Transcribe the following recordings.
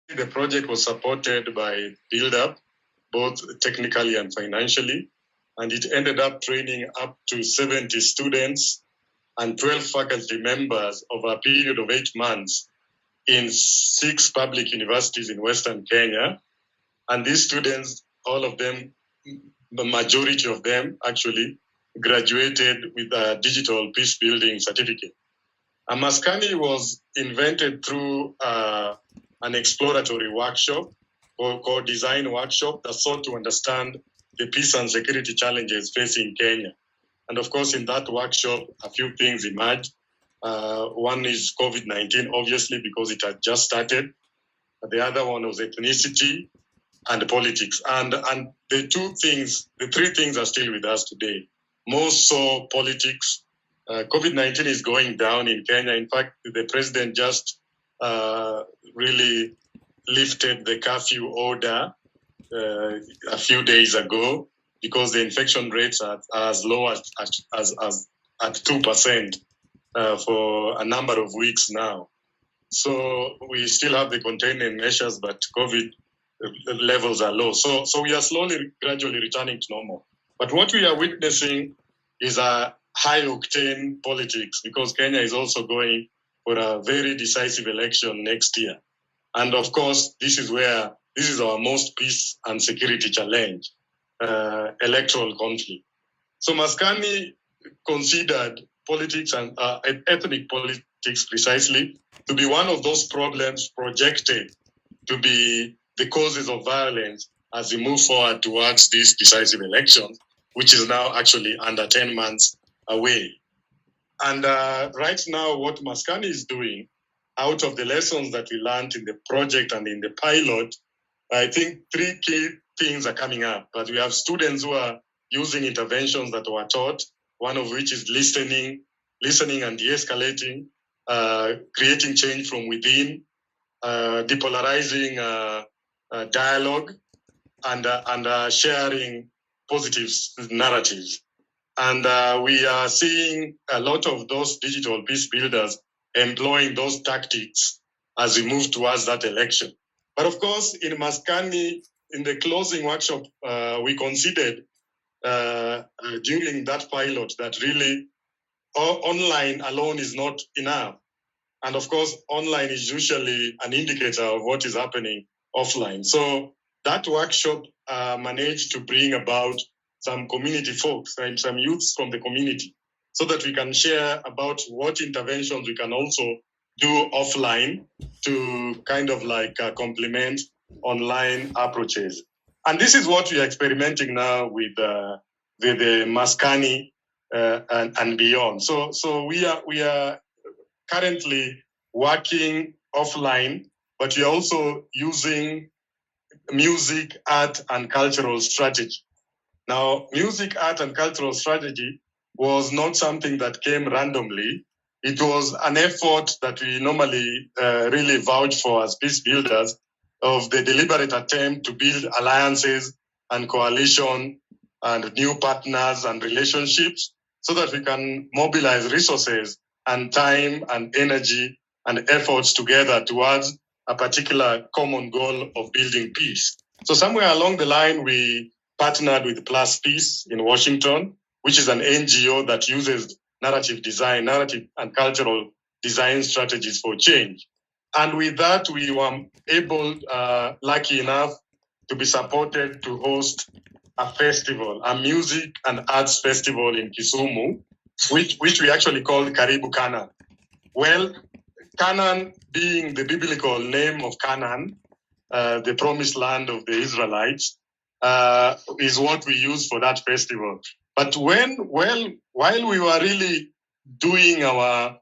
The project was supported by Build Up, both technically and financially, and it ended up training up to 70 students and 12 faculty members over a period of 8 months in 6 public universities in Western Kenya. And these students, all of them, the majority of them actually graduated with a digital peace building certificate. Maskani was invented through an exploratory workshop or design workshop that sought to understand the peace and security challenges facing Kenya. And of course, in that workshop, a few things emerged. One is COVID-19, obviously, because it had just started. The other one was ethnicity and politics. And the three things are still with us today. More so politics. COVID-19 is going down in Kenya. In fact, the president just really lifted the curfew order a few days ago because the infection rates are as low as at 2% for a number of weeks now. So we still have the containment measures, but COVID levels are low. So we are slowly, gradually returning to normal. But what we are witnessing is a high-octane politics because Kenya is also going for a very decisive election next year. And of course, this is our most peace and security challenge, electoral conflict. So Maskani considered politics and ethnic politics precisely to be one of those problems projected to be the causes of violence as we move forward towards this decisive election, which is now actually under 10 months away. And right now, what Maskani is doing, out of the lessons that we learned in the project and in the pilot, I think 3 key things are coming up. But we have students who are using interventions that were taught, one of which is listening and de-escalating, creating change from within, depolarizing dialogue, and sharing positive narratives. And we are seeing a lot of those digital peace builders employing those tactics as we move towards that election. But of course, in Maskani, in the closing workshop, we considered during that pilot that really online alone is not enough. And of course, online is usually an indicator of what is happening offline. So that workshop managed to bring about some community folks, right, some youths from the community, so that we can share about what interventions we can also do offline to kind of like complement online approaches. And this is what we are experimenting now with the Maskani and Beyond. So we are currently working offline, but we are also using music, art, and cultural strategy. Now, music, art, and cultural strategy was not something that came randomly. It was an effort that we normally really vouch for as peace builders, of the deliberate attempt to build alliances and coalition and new partners and relationships so that we can mobilize resources and time and energy and efforts together towards a particular common goal of building peace. So somewhere along the line, we partnered with Plus Peace in Washington, which is an NGO that uses narrative and cultural design strategies for change. And with that, we were able, lucky enough, to be supported to host a festival, a music and arts festival in Kisumu, which we actually called Karibu Canaan. Well, Canaan being the biblical name of Canaan, the promised land of the Israelites, is what we use for that festival. But while we were really doing our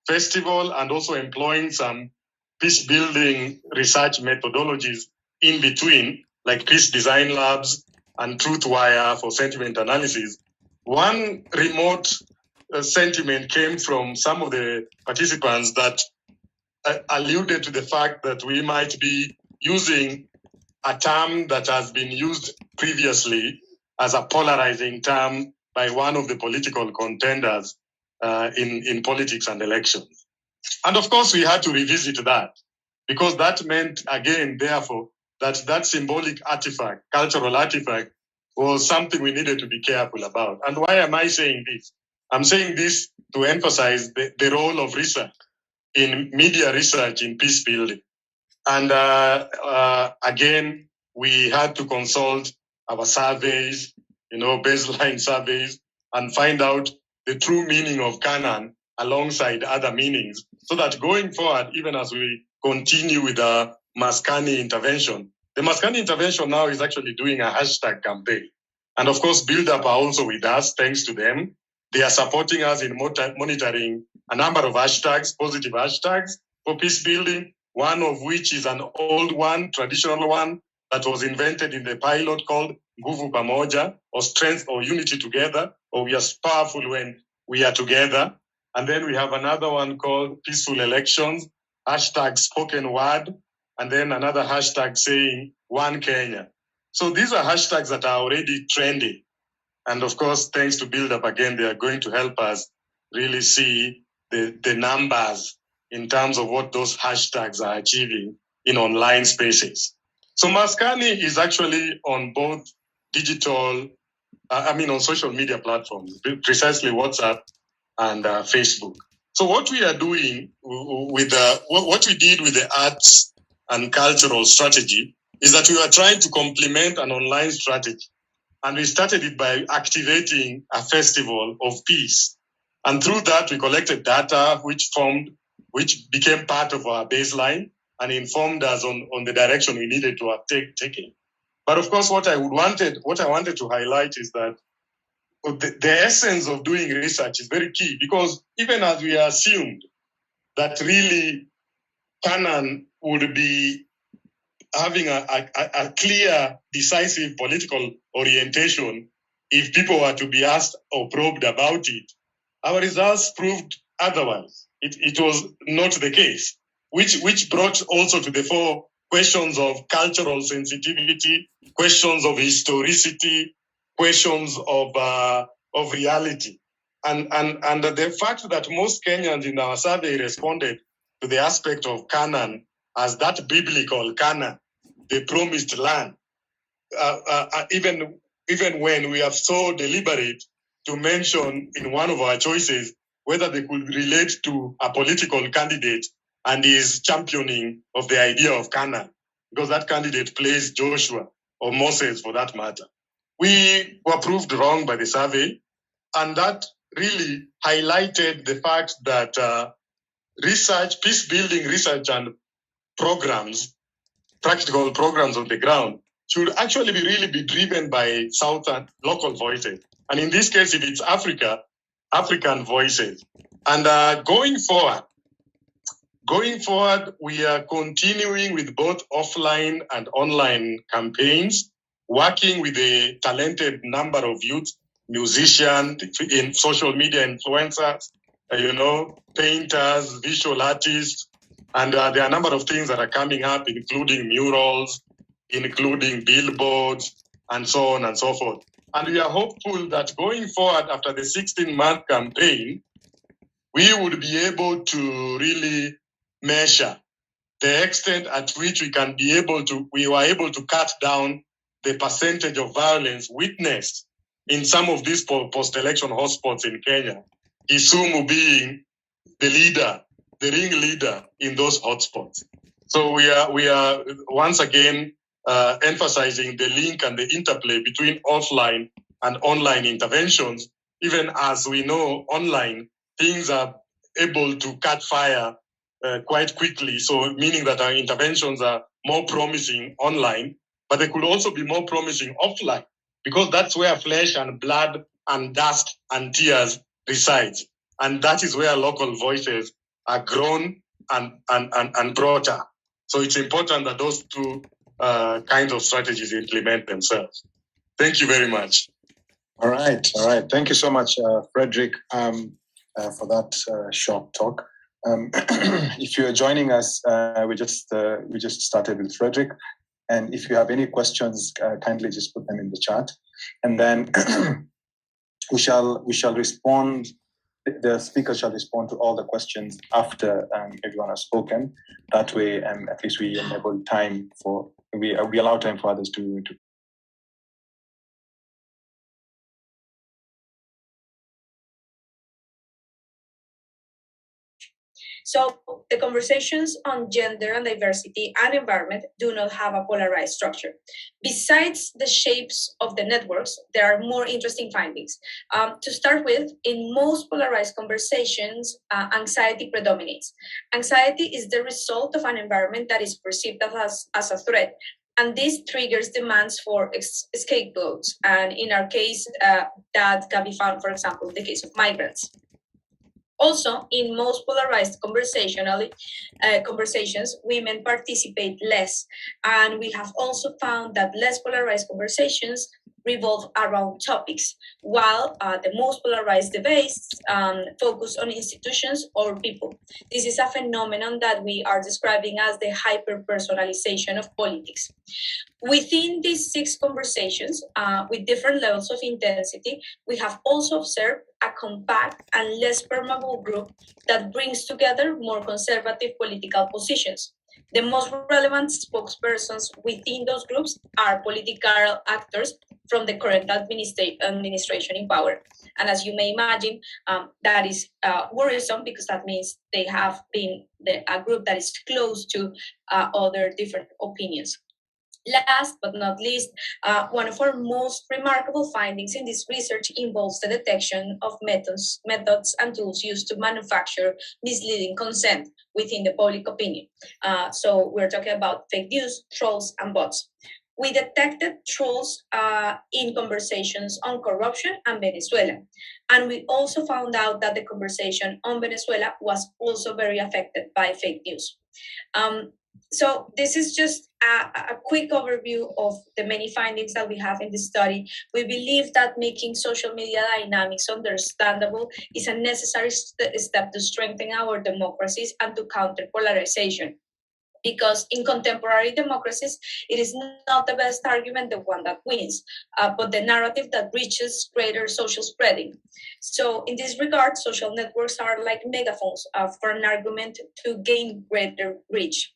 festival and also employing some peace building research methodologies in between, like peace design labs and truth wire for sentiment analysis, one remote sentiment came from some of the participants that alluded to the fact that we might be using a term that has been used previously as a polarizing term by one of the political contenders in politics and elections. And of course, we had to revisit that. because that meant, again, therefore, that symbolic artifact, cultural artifact, was something we needed to be careful about. And why am I saying this? I'm saying this to emphasize the role of research in media research in peace building. And again, we had to consult our surveys, baseline surveys, and find out the true meaning of Canaan alongside other meanings, so that going forward, even as we continue with the Maskani intervention, the Maskani intervention now is actually doing a hashtag campaign. And of course, Build Up are also with us, thanks to them. They are supporting us in monitoring a number of hashtags, positive hashtags for peace building, one of which is an old one, traditional one, that was invented in the pilot called Nguvu Pamoja, or strength or unity together, or we are powerful when we are together. And then we have another one called peaceful elections, hashtag spoken word, and then another hashtag saying One Kenya. So these are hashtags that are already trending. And of course, thanks to Build Up again, they are going to help us really see the numbers in terms of what those hashtags are achieving in online spaces. So Maskani is actually on both digital, on social media platforms, precisely WhatsApp and Facebook. So what we are doing with what we did with the arts and cultural strategy is that we are trying to complement an online strategy. And we started it by activating a festival of peace. And through that, we collected data which became part of our baseline and informed us on the direction we needed to have taken. But of course, what I wanted to highlight is that the essence of doing research is very key, because even as we assumed that really Canaan would be having a clear, decisive political orientation if people were to be asked or probed about it, our results proved otherwise. It was not the case, which brought also to the fore questions of cultural sensitivity, questions of historicity, questions of reality. And the fact that most Kenyans in our survey responded to the aspect of Canaan as that biblical Canaan, the promised land, even when we are so deliberate to mention in one of our choices whether they could relate to a political candidate and his championing of the idea of Canaan, because that candidate plays Joshua or Moses for that matter. We were proved wrong by the survey, and that really highlighted the fact that research, peace-building research and programs, practical programs on the ground, should actually really be driven by Southern local voices. And in this case, if it's Africa, African voices. And going forward, we are continuing with both offline and online campaigns, working with a talented number of youth, musicians, in social media influencers, painters, visual artists, and there are a number of things that are coming up, including murals, including billboards, and so on and so forth. And we are hopeful that going forward after the 16-month campaign, we would be able to really measure the extent at which we were able to cut down the percentage of violence witnessed in some of these post-election hotspots in Kenya, Kisumu being the ringleader in those hotspots. So we are once again emphasizing the link and the interplay between offline and online interventions, even as we know online things are able to catch fire quite quickly. So meaning that our interventions are more promising online, but they could also be more promising offline, because that's where flesh and blood and dust and tears resides. And that is where local voices are grown and brought up. So it's important that those two kinds of strategies implement themselves. Thank you very much. All right. Thank you so much, Fredrick, for that short talk. If you are joining us, we just started with Fredrick, and if you have any questions, kindly just put them in the chat, and then we shall respond the speaker shall respond to all the questions after everyone has spoken. That way, at least we enable time for, we allow time for others to. So the conversations on gender and diversity and environment do not have a polarized structure. Besides the shapes of the networks, there are more interesting findings. To start with, in most polarized conversations, anxiety predominates. Anxiety is the result of an environment that is perceived as a threat. And this triggers demands for scapegoats. And in our case, that can be found, for example, in the case of migrants. Also, in most polarized conversations, women participate less. And we have also found that less polarized conversations revolve around topics, while the most polarized debates focus on institutions or people. This is a phenomenon that we are describing as the hyper-personalization of politics. Within these 6 conversations, with different levels of intensity, we have also observed a compact and less permeable group that brings together more conservative political positions. The most relevant spokespersons within those groups are political actors from the current administration in power. And as you may imagine, that is worrisome, because that means they have been a group that is close to other different opinions. Last but not least, one of our most remarkable findings in this research involves the detection of methods and tools used to manufacture misleading consent within the public opinion. So we're talking about fake news, trolls, and bots. We detected trolls in conversations on corruption and Venezuela. And we also found out that the conversation on Venezuela was also very affected by fake news. So this is just a quick overview of the many findings that we have in this study. We believe that making social media dynamics understandable is a necessary step to strengthen our democracies and to counter polarization. Because in contemporary democracies, it is not the best argument, the one that wins, but the narrative that reaches greater social spreading. So in this regard, social networks are like megaphones for an argument to gain greater reach.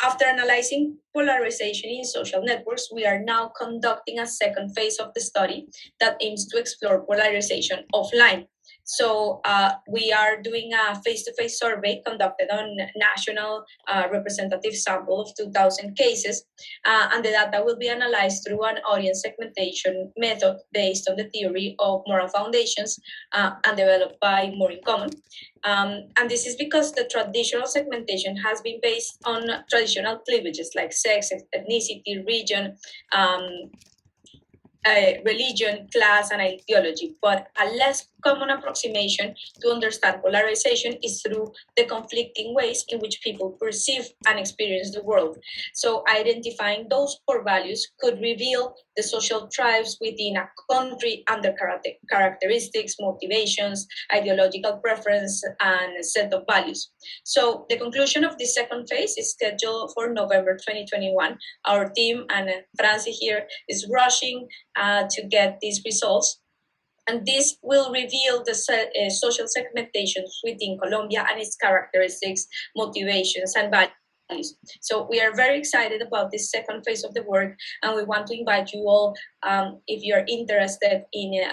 After analyzing polarization in social networks, we are now conducting a second phase of the study that aims to explore polarization offline. So we are doing a face-to-face survey conducted on national representative sample of 2,000 cases, and the data will be analyzed through an audience segmentation method based on the theory of moral foundations and developed by More in Common. And this is because the traditional segmentation has been based on traditional cleavages like sex, ethnicity, region, religion, class, and ideology. But a less common approximation to understand polarization is through the conflicting ways in which people perceive and experience the world. So identifying those core values could reveal the social tribes within a country and their characteristics, motivations, ideological preference, and set of values. So the conclusion of this second phase is scheduled for November 2021. Our team and Francy here is rushing to get these results. And this will reveal the social segmentations within Colombia and its characteristics, motivations, and values. So we are very excited about this second phase of the work, and we want to invite you all, if you're interested in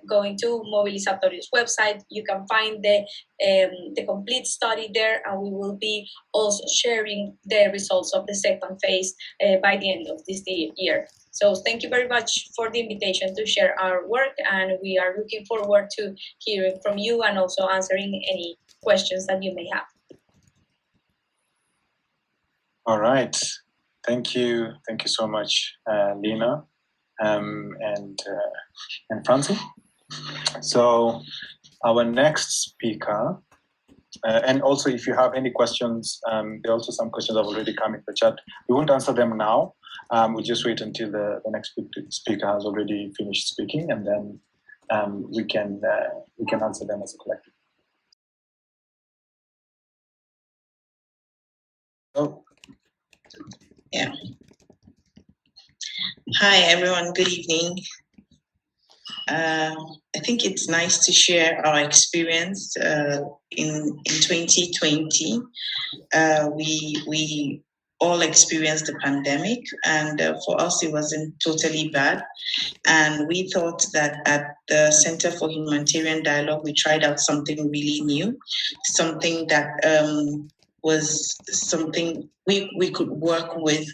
going to Movilizatorio's website, you can find the complete study there, and we will be also sharing the results of the second phase by the end of this year. So thank you very much for the invitation to share our work, and we are looking forward to hearing from you and also answering any questions that you may have. All right. Thank you. Thank you so much, Lina and Francy. So our next speaker, and also if you have any questions, there are also some questions that have already come in the chat. We won't answer them now. We'll just wait until the next speaker has already finished speaking, and then we can answer them as a collective. Oh. Yeah. Hi, everyone. Good evening. I think it's nice to share our experience in 2020. We all experienced the pandemic, and for us it wasn't totally bad. And we thought that at the Center for Humanitarian Dialogue, we tried out something really new, something that was something we could work with,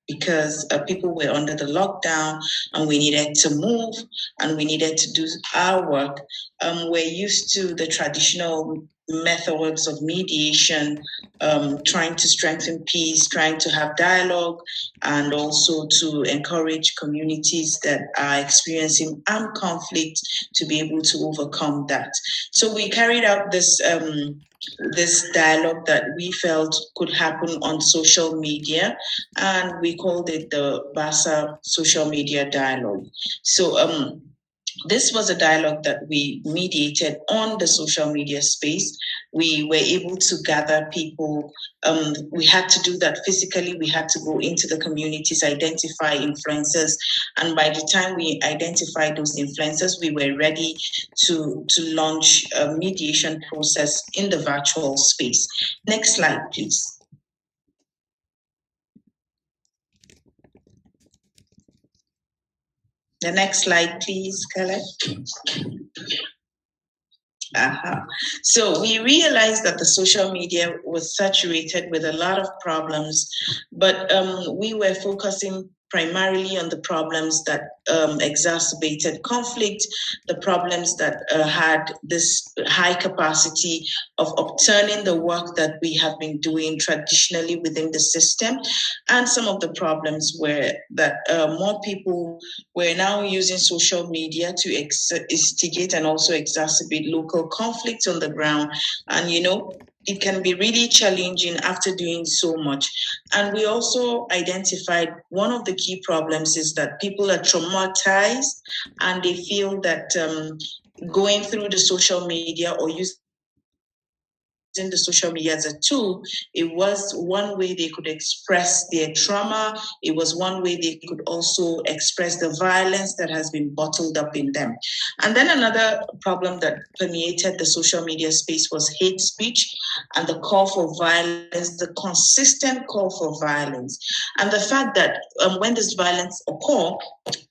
because people were under the lockdown and we needed to move and we needed to do our work. We're used to the traditional methods of mediation, trying to strengthen peace, trying to have dialogue, and also to encourage communities that are experiencing armed conflict to be able to overcome that. So we carried out this dialogue that we felt could happen on social media, and we called it the Vasa Social Media Dialogue. So this was a dialogue that we mediated on the social media space. We were able to gather people. We had to do that physically. We had to go into the communities, identify influencers. And by the time we identified those influencers, we were ready to launch a mediation process in the virtual space. Next slide, please. The next slide, please, Caleb. So we realized that the social media was saturated with a lot of problems, but we were focusing primarily on the problems that exacerbated conflict, the problems that had this high capacity of upturning the work that we have been doing traditionally within the system. And some of the problems were that more people were now using social media to instigate and also exacerbate local conflicts on the ground. And, you know, it can be really challenging after doing so much. And we also identified one of the key problems is that people are traumatized and they feel that going through the social media or using the social media as a tool, it was one way they could express their trauma. It was one way they could also express the violence that has been bottled up in them. And then another problem that permeated the social media space was hate speech and the call for violence, the consistent call for violence. And the fact that when this violence occurs,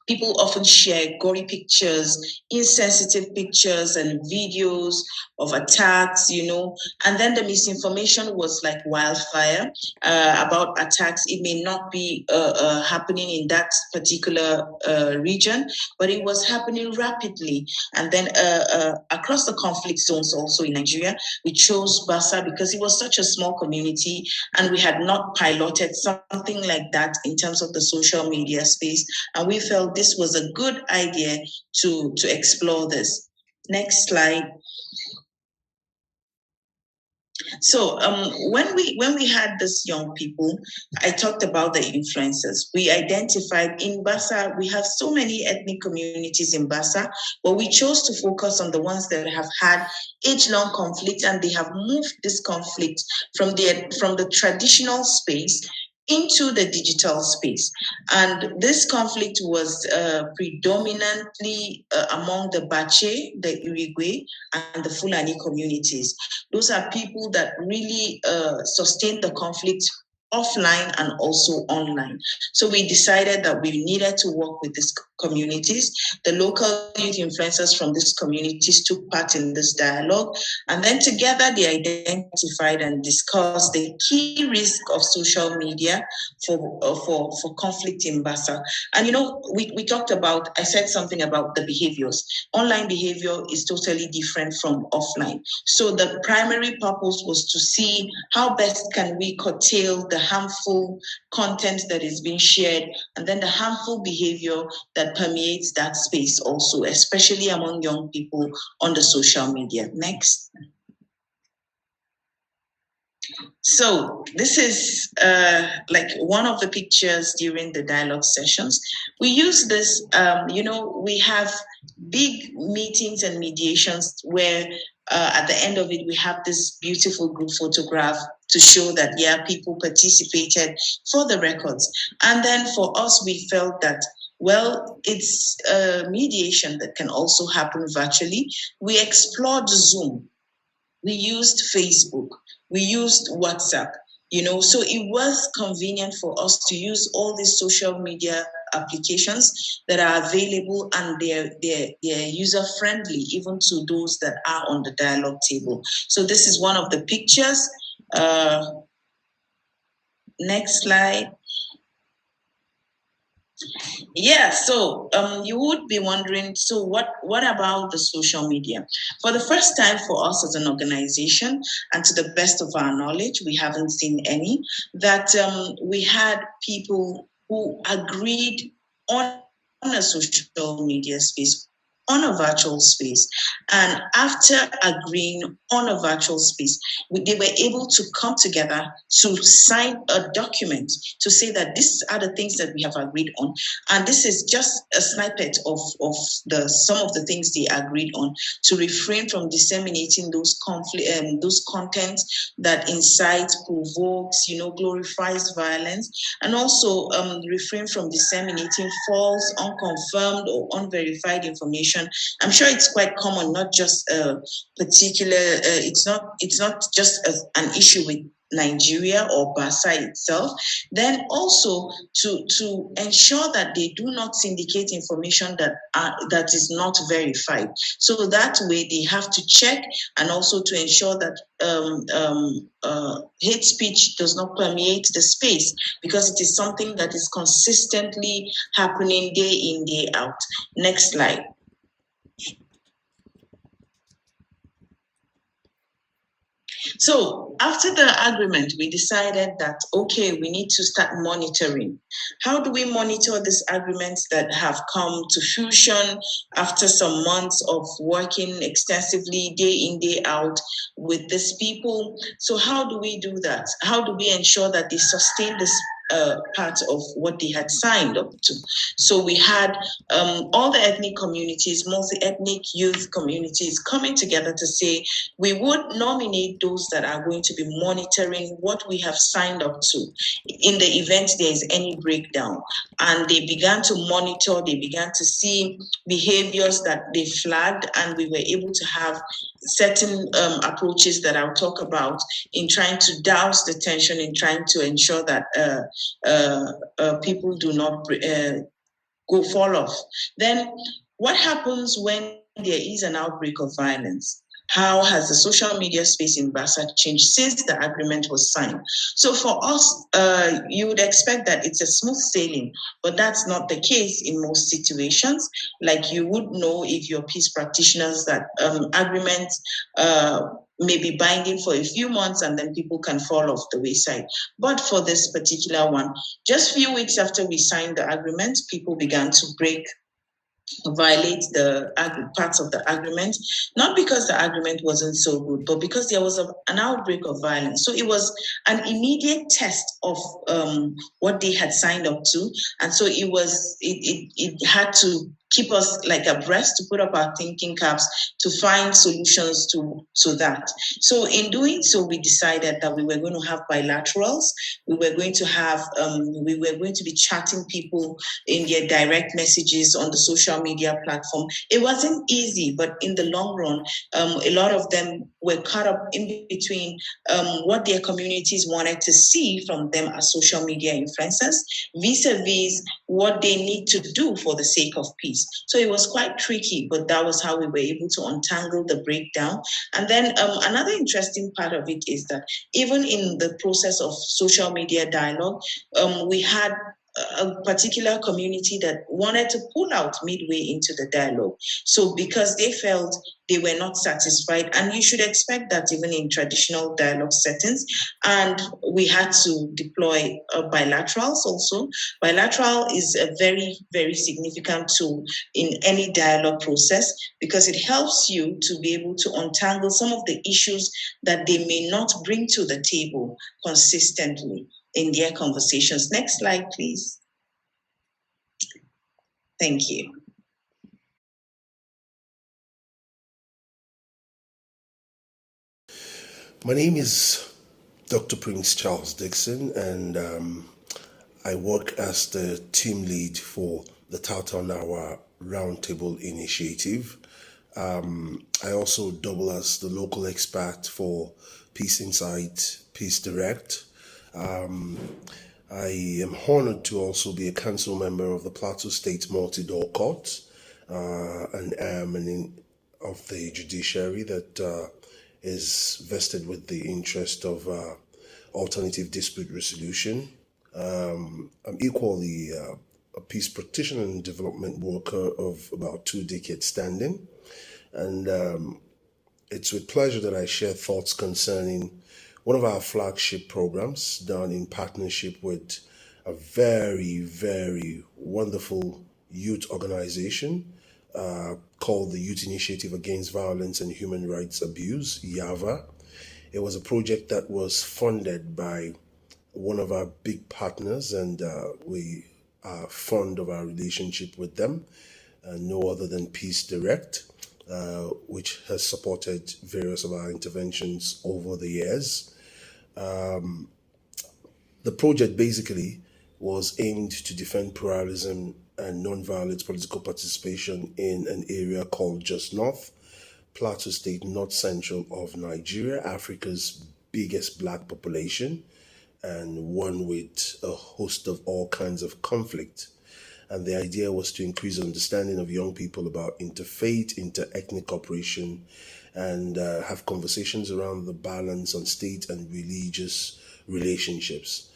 people often share gory pictures, insensitive pictures and videos of attacks, you know, and then the misinformation was like wildfire about attacks. It may not be happening in that particular region, but it was happening rapidly. And then across the conflict zones also in Nigeria, we chose Vasa because it was such a small community and we had not piloted something like that in terms of the social media space. And we felt this was a good idea to explore this. Next slide. So when we had these young people, I talked about the influencers. We identified in Vasa, we have so many ethnic communities in Vasa, but we chose to focus on the ones that have had age-long conflict and they have moved this conflict from the traditional space into the digital space. And this conflict was predominantly among the Bache, the Uruguay, and the Fulani communities. Those are people that really sustained the conflict offline and also online. So we decided that we needed to work with these communities. The local youth influencers from these communities took part in this dialogue, and then together they identified and discussed the key risk of social media for conflict in Vasa. And you know, we talked about, I said something about the behaviors. Online behavior is totally different from offline. So the primary purpose was to see how best can we curtail the harmful content that is being shared, and then the harmful behavior that permeates that space also, especially among young people on the social media. Next. So this is like one of the pictures during the dialogue sessions. We use this, you know, we have big meetings and mediations where at the end of it, we have this beautiful group photograph to show that, yeah, people participated for the records. And then for us, we felt that Well, it's mediation that can also happen virtually. We explored Zoom. We used Facebook. We used WhatsApp. So it was convenient for us to use all these social media applications that are available, and they're user friendly even to those that are on the dialogue table. So this is one of the pictures. Next slide. Yeah, so you would be wondering, so what about the social media? For the first time for us as an organization, and to the best of our knowledge, we haven't seen any, that we had people who agreed on a social media space, on a virtual space. And after agreeing on a virtual space, they were able to come together to sign a document to say that these are the things that we have agreed on. And this is just a snippet of some of the things they agreed on, to refrain from disseminating those contents that incites, provokes, glorifies violence, and also refrain from disseminating false, unconfirmed, or unverified information. I'm sure it's quite common, not just a particular. It's not just an issue with Nigeria or Vasa itself. Then also to ensure that they do not syndicate information that is not verified. So that way they have to check, and also to ensure that hate speech does not permeate the space, because it is something that is consistently happening day in, day out. Next slide. So after the agreement, we decided that, okay, we need to start monitoring. How do we monitor these agreements that have come to fruition after some months of working extensively, day in, day out with these people? So how do we do that? How do we ensure that they sustain this part of what they had signed up to? So we had all the ethnic communities, multi-ethnic youth communities coming together to say, we would nominate those that are going to be monitoring what we have signed up to in the event there is any breakdown. And they began to monitor, they began to see behaviors that they flagged, and we were able to have certain approaches that I'll talk about in trying to douse the tension, in trying to ensure that people do not fall off. Then what happens when there is an outbreak of violence? How has the social media space in Vasa changed since the agreement was signed? So for us, you would expect that it's a smooth sailing, but that's not the case in most situations. Like you would know if you're peace practitioners that agreements may be binding for a few months and then people can fall off the wayside. But for this particular one, just a few weeks after we signed the agreement, people began to violate the parts of the agreement, not because the agreement wasn't so good, but because there was an outbreak of violence. So it was an immediate test of what they had signed up to, and so it had to keep us like abreast, to put up our thinking caps, to find solutions to that. So in doing so, we decided that we were going to have bilaterals. We were going to be chatting people in their direct messages on the social media platform. It wasn't easy, but in the long run, a lot of them were caught up in between what their communities wanted to see from them as social media influencers, vis-a-vis what they need to do for the sake of peace. So it was quite tricky, but that was how we were able to untangle the breakdown. And then another interesting part of it is that even in the process of social media dialogue, we had a particular community that wanted to pull out midway into the dialogue. So because they felt they were not satisfied, and you should expect that even in traditional dialogue settings, and we had to deploy bilaterals also. Bilateral is a very, very significant tool in any dialogue process because it helps you to be able to untangle some of the issues that they may not bring to the table consistently in their conversations. Next slide, please. Thank you. My name is Dr. Prince Charles Dickson, and I work as the team lead for the Tattaaunawa Roundtable initiative. I also double as the local expert for Peace Insight, Peace Direct. I am honored to also be a council member of the Plateau State Multi-Door Court and am of the judiciary that is vested with the interest of alternative dispute resolution. I'm equally a peace practitioner and development worker of about 2 decades standing. And it's with pleasure that I share thoughts concerning one of our flagship programs done in partnership with a very, very wonderful youth organization called the Youth Initiative Against Violence and Human Rights Abuse, YAVA. It was a project that was funded by one of our big partners, and we are fond of our relationship with them, no other than Peace Direct, which has supported various of our interventions over the years. The project basically was aimed to defend pluralism and non-violent political participation in an area called Just North, Plateau State, North Central of Nigeria, Africa's biggest Black population, and one with a host of all kinds of conflict. And the idea was to increase understanding of young people about interfaith, inter-ethnic cooperation, and have conversations around the balance on state and religious relationships.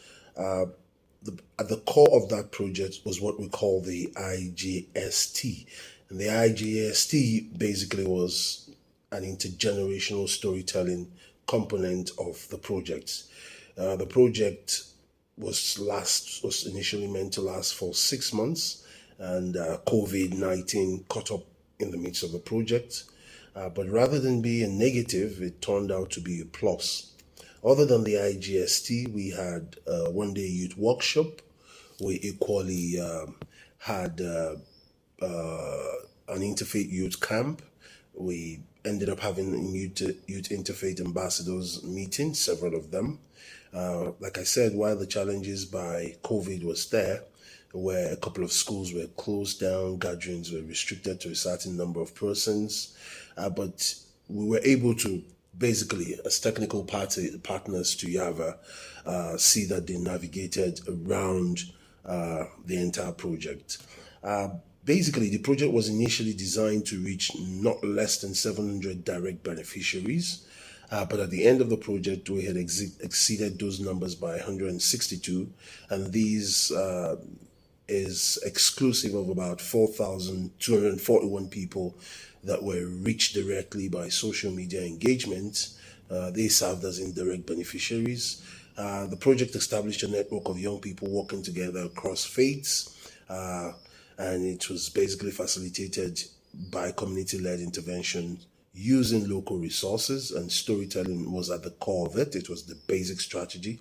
At the core of that project was what we call the IGST. And the IGST basically was an intergenerational storytelling component of the project. The project was initially meant to last for 6 months, and COVID-19 caught up in the midst of the project. But rather than be a negative, it turned out to be a plus. Other than the IGST, we had a one-day youth workshop. We equally had an interfaith youth camp. We ended up having youth interfaith ambassadors meeting, several of them. Like I said, while the challenges by COVID was there, where a couple of schools were closed down, gatherings were restricted to a certain number of persons, but we were able to basically, as technical partners to YAVA, see that they navigated around the entire project. Basically, the project was initially designed to reach not less than 700 direct beneficiaries, but at the end of the project, we had exceeded those numbers by 162, and these is exclusive of about 4,241 people that were reached directly by social media engagement. They served as indirect beneficiaries. The project established a network of young people working together across faiths, and it was basically facilitated by community-led intervention using local resources, and storytelling was at the core of it. It was the basic strategy.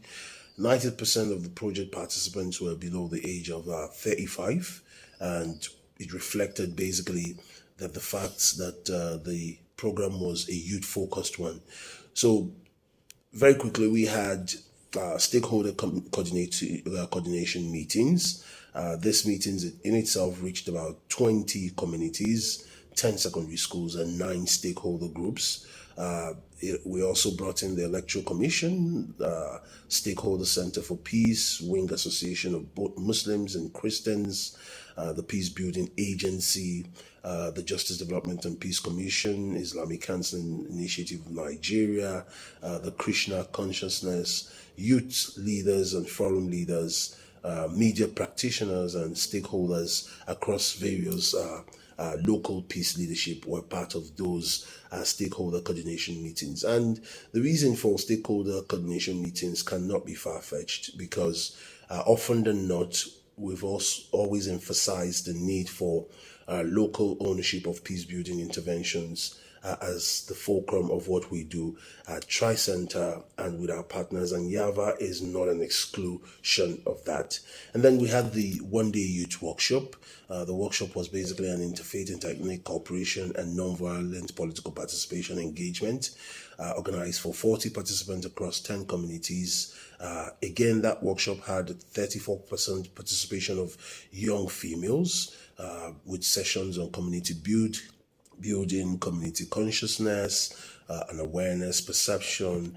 90% of the project participants were below the age of 35, and it reflected basically that the facts that the program was a youth-focused one. So very quickly, we had stakeholder coordination meetings. These meetings in itself reached about 20 communities, 10 secondary schools, and 9 stakeholder groups. We also brought in the Electoral Commission, Stakeholder Center for Peace, Wing Association of both Muslims and Christians, the Peace Building Agency, the Justice Development and Peace Commission, Islamic Counseling Initiative of Nigeria, the Krishna Consciousness, youth leaders and forum leaders, media practitioners and stakeholders across various local peace leadership were part of those stakeholder coordination meetings. And the reason for stakeholder coordination meetings cannot be far-fetched, because often than not, we've also always emphasized the need for local ownership of peace-building interventions as the fulcrum of what we do at Tri-Center and with our partners, and YAVA is not an exclusion of that. And then we had the one-day youth workshop. The workshop was basically an interfaith, interethnic cooperation and non-violent political participation engagement organized for 40 participants across 10 communities. Again, that workshop had 34% participation of young females, with sessions on community building, community consciousness, and awareness, perception,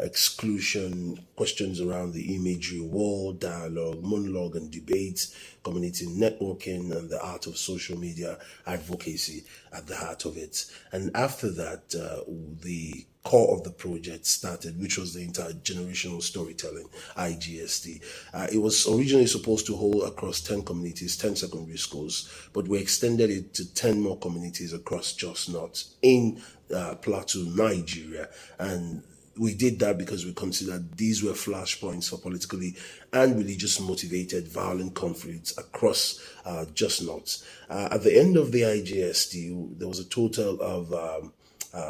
exclusion, questions around the imagery wall, dialogue, monologue and debate, community networking, and the art of social media advocacy at the heart of it. And after that, the core of the project started, which was the Intergenerational Storytelling, IGST. It was originally supposed to hold across 10 communities, 10 secondary schools, but we extended it to 10 more communities across Just North in Plateau, Nigeria. And we did that because we considered these were flashpoints for politically and religious motivated violent conflicts across Just North. At the end of the IGST, there was a total of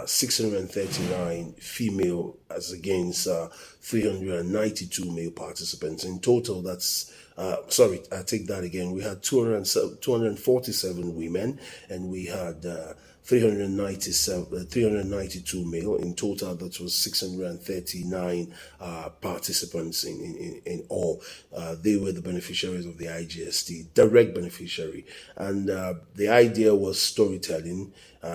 639 female as against 392 male participants. In total, that's sorry, I take that again. We had 247 women, and we had 392 male. In total, that was 639 participants in all. They were the beneficiaries of the IGST, direct beneficiary. And the idea was storytelling.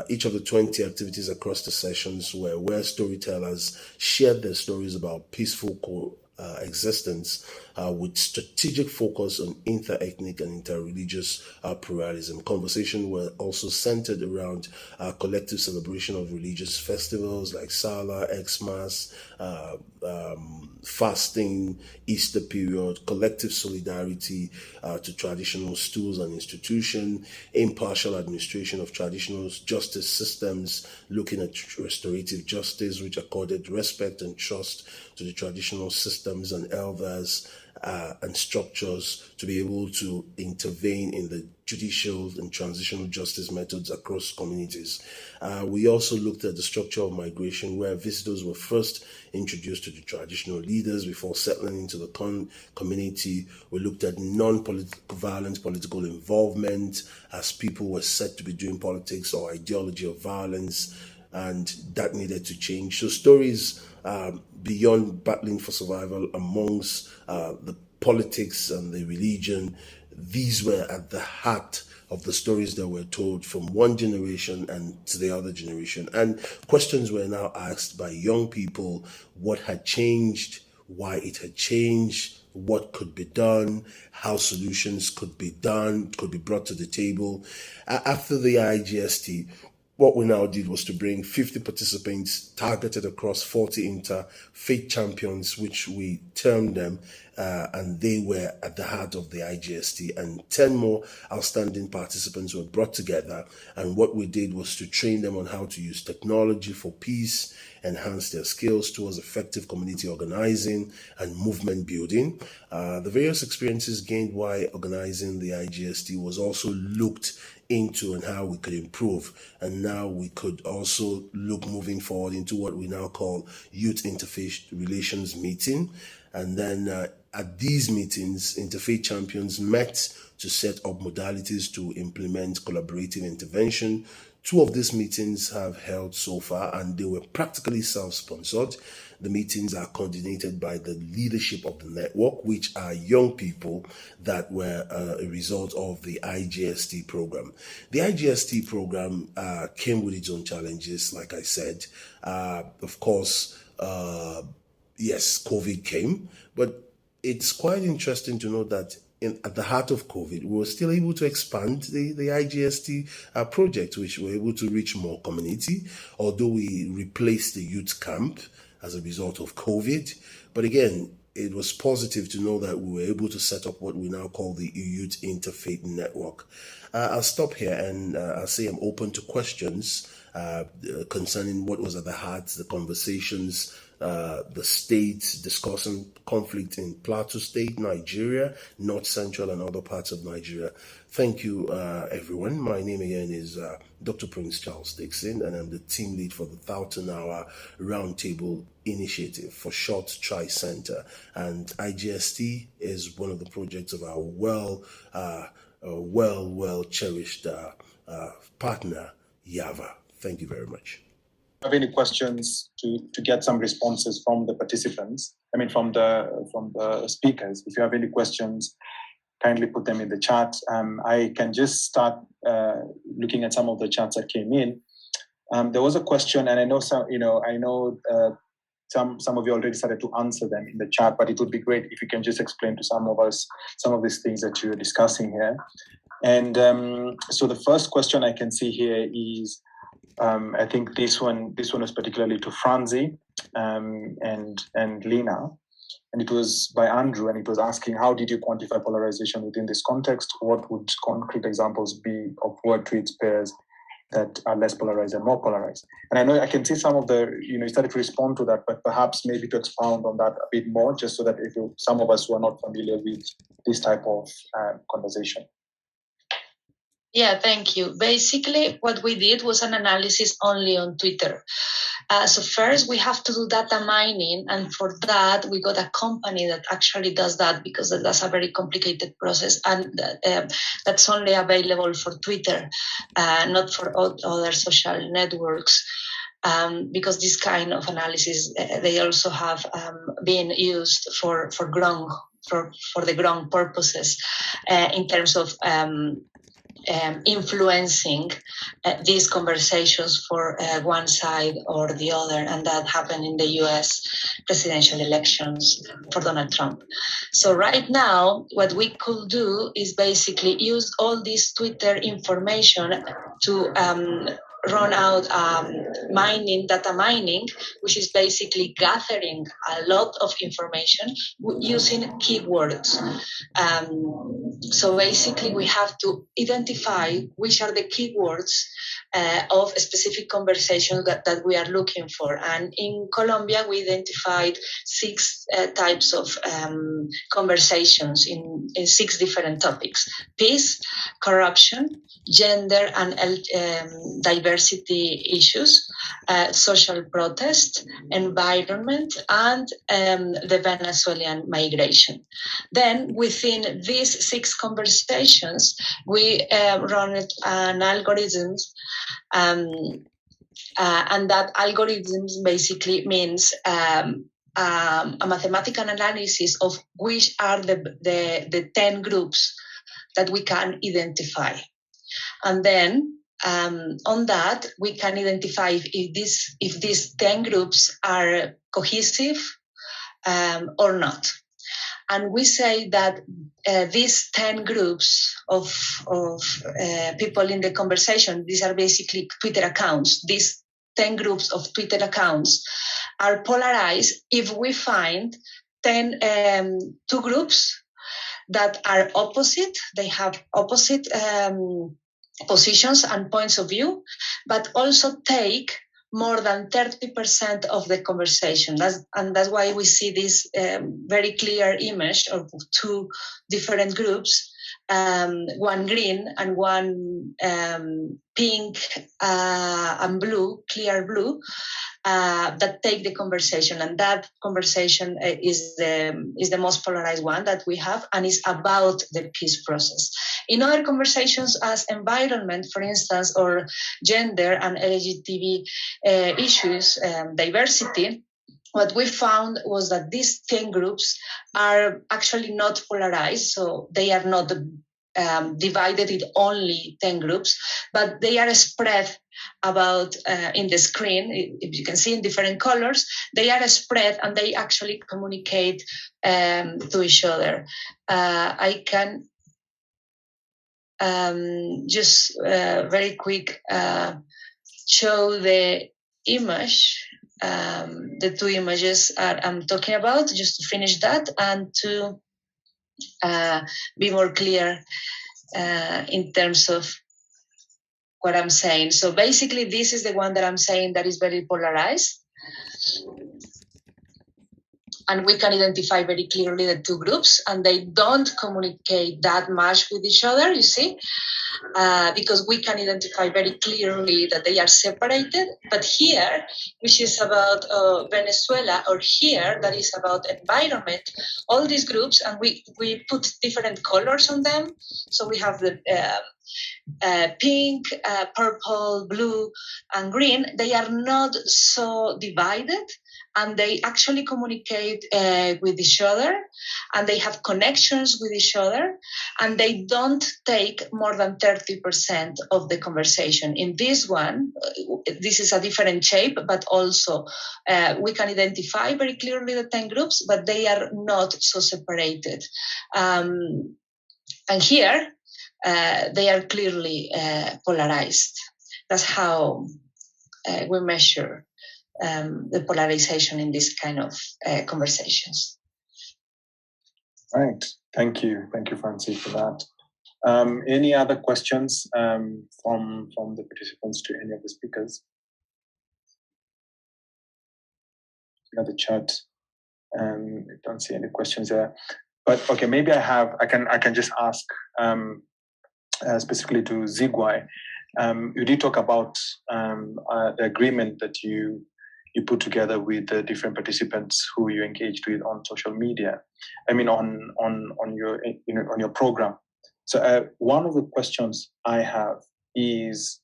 Each of the 20 activities across the sessions were where storytellers shared their stories about peaceful existence with strategic focus on inter-ethnic and inter-religious pluralism. Conversations were also centered around collective celebration of religious festivals like Salah, Xmas, fasting, Easter period, collective solidarity to traditional schools and institutions, impartial administration of traditional justice systems, looking at restorative justice, which accorded respect and trust to the traditional systems and elders and structures to be able to intervene in the judicial and transitional justice methods across communities. We also looked at the structure of migration, where visitors were first introduced to the traditional leaders before settling into the community. We looked at non-political violent political involvement, as people were said to be doing politics or ideology of violence, and that needed to change. So stories beyond battling for survival amongst the politics and the religion, these were at the heart of the stories that were told from one generation and to the other generation. And questions were now asked by young people: what had changed, why it had changed, what could be done, how solutions could be done, could be brought to the table. After the IGST, what we now did was to bring 50 participants targeted across 40 interfaith champions, which we termed them, and they were at the heart of the IGST, and 10 more outstanding participants were brought together. And what we did was to train them on how to use technology for peace, enhance their skills towards effective community organizing and movement building. The various experiences gained while organizing the IGST was also looked into and how we could improve. And now we could also look moving forward into what we now call Youth Interfaith Relations Meeting. And then at these meetings, interfaith champions met to set up modalities to implement collaborative intervention. 2 of these meetings have held so far, and they were practically self-sponsored. The meetings are coordinated by the leadership of the network, which are young people that were a result of the IGST program. The IGST program came with its own challenges, like I said. Of course, yes, COVID came, but it's quite interesting to know that at the heart of COVID, we were still able to expand the IGST project, which we were able to reach more community, although we replaced the youth camp as a result of COVID. But again, it was positive to know that we were able to set up what we now call the Youth Interfaith Network. I'll stop here and I'll say I'm open to questions concerning what was at the heart, the conversations, the states discussing conflict in Plateau State, Nigeria, North Central, and other parts of Nigeria. Thank you, everyone. My name again is Dr. Prince Charles Dickson, and I'm the team lead for the Tattaaunawa Roundtable Initiative, for short Tri-Center. And IGST is one of the projects of our well cherished partner, Yava. Thank you very much. Have any questions to get some responses from the participants? I mean, from the speakers. If you have any questions, kindly put them in the chat. I can just start looking at some of the chats that came in. There was a question, and I know some of you already started to answer them in the chat, but it would be great if you can just explain to some of us some of these things that you're discussing here. And so the first question I can see here is, I think this one was particularly to Francy and Lina, and it was by Andrew, and it was asking, how did you quantify polarization within this context? What would concrete examples be of word tweets pairs that are less polarized and more polarized? And I know I can see some of the, you started to respond to that, but perhaps maybe to expound on that a bit more, just so that some of us who are not familiar with this type of conversation. Yeah, thank you. Basically, what we did was an analysis only on Twitter. So first, we have to do data mining, and for that, we got a company that actually does that, because that's a very complicated process, and that's only available for Twitter, not for other social networks. Because this kind of analysis, they also have been used for Grong, for the Grong purposes, in terms of influencing these conversations for one side or the other, and that happened in the US presidential elections for Donald Trump. So right now, what we could do is basically use all this Twitter information to run out data mining, which is basically gathering a lot of information using keywords. So basically, we have to identify which are the keywords of specific conversations that we are looking for. And in Colombia, we identified 6 types of conversations in 6 different topics: peace, corruption, gender and diversity issues, social protest, environment, and the Venezuelan migration. Then within these 6 conversations, we run an algorithm, and that algorithm basically means a mathematical analysis of which are the 10 groups that we can identify. And then on that, we can identify if these 10 groups are cohesive or not. And we say that these 10 groups of people in the conversation, these are basically Twitter accounts. These 10 groups of Twitter accounts are polarized if we find 2 groups that are opposite. They have opposite positions and points of view, but also take more than 30% of the conversation. That's why we see this very clear image of 2 different groups, one green and one pink and blue, clear blue, that take the conversation. And that conversation is the most polarized one that we have, and is about the peace process. In other conversations as environment, for instance, or gender and LGBTQ issues, diversity, what we found was that these 10 groups are actually not polarized, so they are not divided in only 10 groups, but they are spread about in the screen. If you can see in different colors, they are spread and they actually communicate to each other. I can just very quick show the image, the 2 images I'm talking about, just to finish that and to be more clear in terms of what I'm saying. So basically, this is the one that I'm saying that is very polarized. And we can identify very clearly the 2 groups, and they don't communicate that much with each other, you see, because we can identify very clearly that they are separated. But here, which is about Venezuela, or here, that is about environment, all these groups, and we put different colors on them. So we have the pink, purple, blue, and green, they are not so divided, and they actually communicate with each other, and they have connections with each other, and they don't take more than 30% of the conversation. In this one, this is a different shape, but also we can identify very clearly the 10 groups, but they are not so separated. And here, they are clearly polarized. That's how we measure the polarization in this kind of conversations. Right. Thank you, Francy, for that. Any other questions from the participants to any of the speakers? The chat. I don't see any questions there. But okay, maybe I can just ask specifically to Zigwai. You did talk about the agreement that you put together with the different participants who you engaged with on social media. I mean, on your program. So one of the questions I have is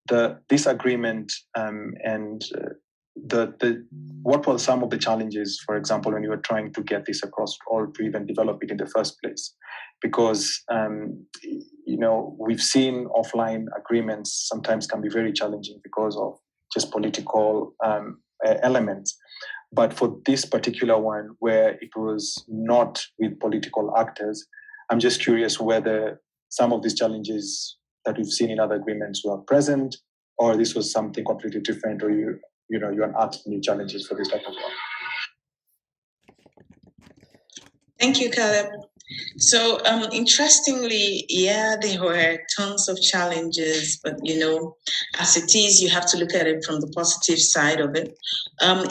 this agreement and what were some of the challenges, for example, when you were trying to get this across or to even develop it in the first place? Because we've seen offline agreements sometimes can be very challenging because of just political elements. But for this particular one, where it was not with political actors, I'm just curious whether some of these challenges that we've seen in other agreements were present, or this was something completely different, or you unearthed new challenges for this type of work. Thank you, Caleb. So interestingly, yeah, there were tons of challenges, but as it is, you have to look at it from the positive side of it.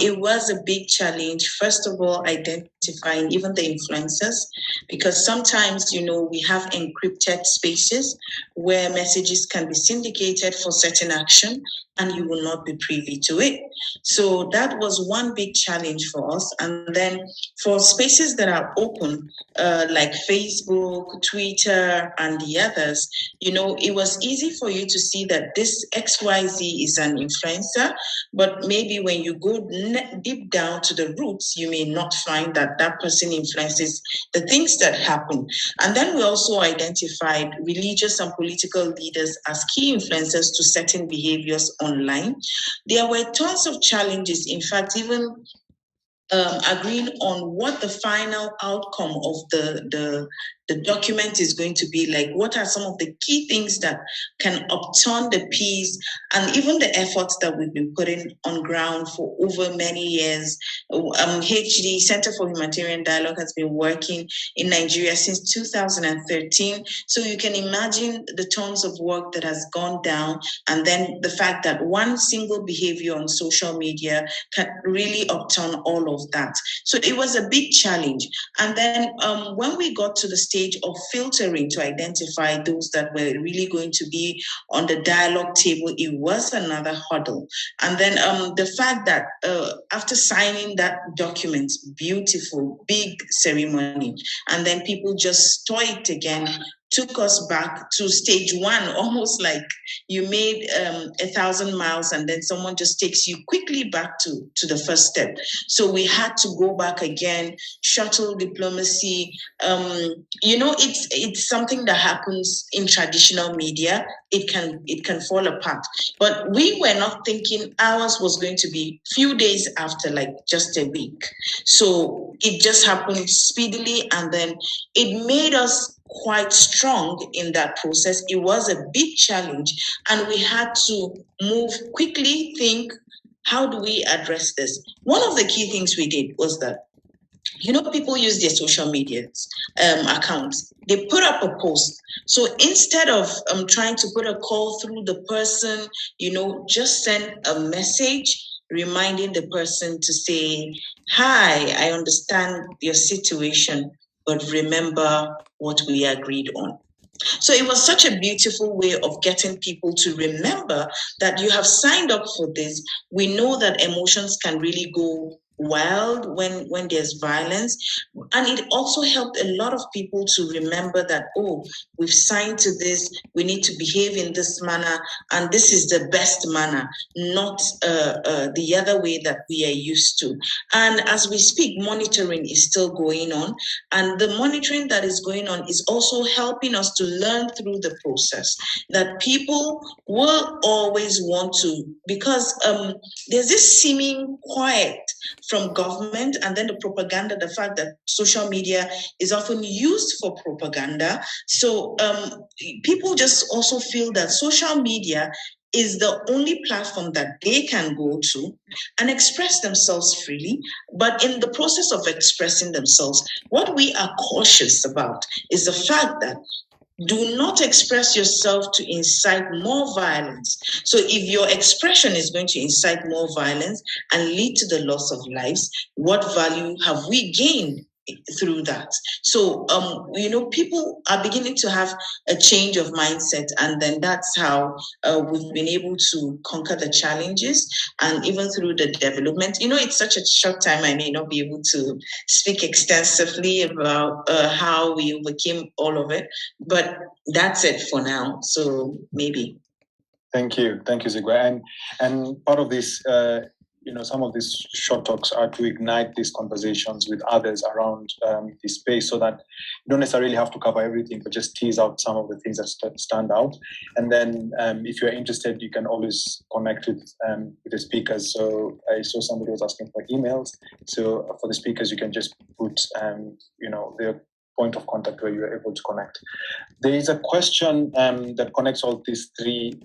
It was a big challenge, first of all, identifying even the influencers, because sometimes, we have encrypted spaces where messages can be syndicated for certain action, and you will not be privy to it. So that was one big challenge for us. And then for spaces that are open, like Facebook, Twitter, and the others, it was easy for you to see that this XYZ is an influencer, but maybe when you go deep down to the roots, you may not find that that person influences the things that happen. And then we also identified religious and political leaders as key influencers to certain behaviors online. There were tons of challenges. In fact, even agreeing on what the final outcome of the document is going to be like. What are some of the key things that can upturn the peace, and even the efforts that we've been putting on ground for over many years. HD, Center for Humanitarian Dialogue, has been working in Nigeria since 2013. So you can imagine the tons of work that has gone down, and then the fact that one single behavior on social media can really upturn all of that. So it was a big challenge. And then when we got to the stage of filtering to identify those that were really going to be on the dialogue table, it was another hurdle. And then the fact that after signing that document, beautiful, big ceremony, and then people just store it again, took us back to stage one, almost like you made 1,000 miles and then someone just takes you quickly back to the first step. So we had to go back again, shuttle diplomacy. It's something that happens in traditional media. It can fall apart. But we were not thinking ours was going to be few days after, like just a week. So it just happened speedily, and then it made us quite strong in that process. It was a big challenge, and we had to move quickly, think, how do we address this? One of the key things we did was that, people use their social media accounts. They put up a post. So instead of trying to put a call through the person, just send a message reminding the person to say, hi, I understand your situation, but remember what we agreed on. So it was such a beautiful way of getting people to remember that you have signed up for this. We know that emotions can really go wild when there's violence, And it also helped a lot of people to remember that, oh, we've signed to this, we need to behave in this manner, and this is the best manner, not the other way that we are used to. And as we speak, monitoring is still going on. And the monitoring that is going on is also helping us to learn through the process that people will always want to, because there's this seeming quiet from government, and then the propaganda, the fact that social media is often used for propaganda. So people just also feel that social media is the only platform that they can go to and express themselves freely. But in the process of expressing themselves, what we are cautious about is the fact that do not express yourself to incite more violence. So if your expression is going to incite more violence and lead to the loss of lives, what value have we gained through that? So, people are beginning to have a change of mindset, and then that's how we've been able to conquer the challenges, and even through the development. It's such a short time, I may not be able to speak extensively about how we overcame all of it, but that's it for now. So maybe. Thank you, Zigwai. And part of this, some of these short talks are to ignite these conversations with others around this space, so that you don't necessarily have to cover everything, but just tease out some of the things that stand out. And then, if you're interested, you can always connect with the speakers. So I saw somebody was asking for emails. So for the speakers, you can just put, their point of contact where you're able to connect. There is a question that connects all these three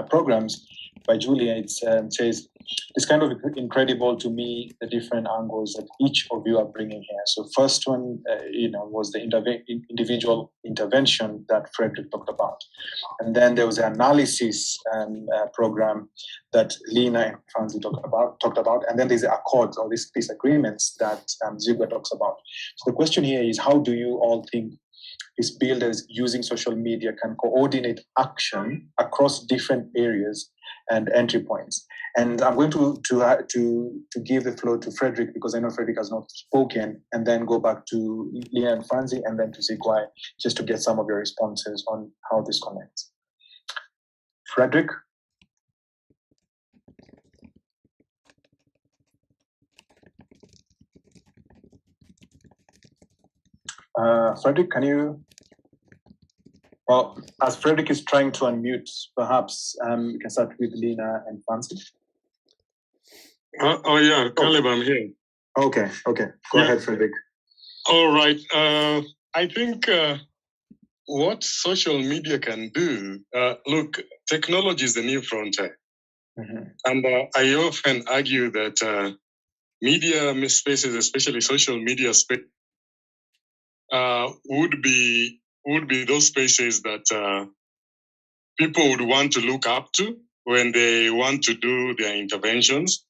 programs by Julia. It says, it's kind of incredible to me, the different angles that each of you are bringing here. So first one, was the individual intervention that Fredrick talked about. And then there was the analysis program that Lina and Francy talked about. And then there's the accords, or these peace agreements that Zigwai talks about. So the question here is, how do you all think peace builders using social media can coordinate action across different areas and entry points? And I'm going to give the floor to Fredrick, because I know Fredrick has not spoken, and then go back to Lina and Francy, and then to Zigwai, just to get some of your responses on how this connects. Fredrick? Fredrick, can you? Well, as Fredrick is trying to unmute, perhaps we can start with Lina and Francy. Yeah, Caleb, I'm here. Okay. Go ahead, Fredrick. All right. I think what social media can do, look, technology is the new frontier. Mm-hmm. And I often argue that media spaces, especially social media space, would be those spaces that people would want to look up to when they want to do their interventions.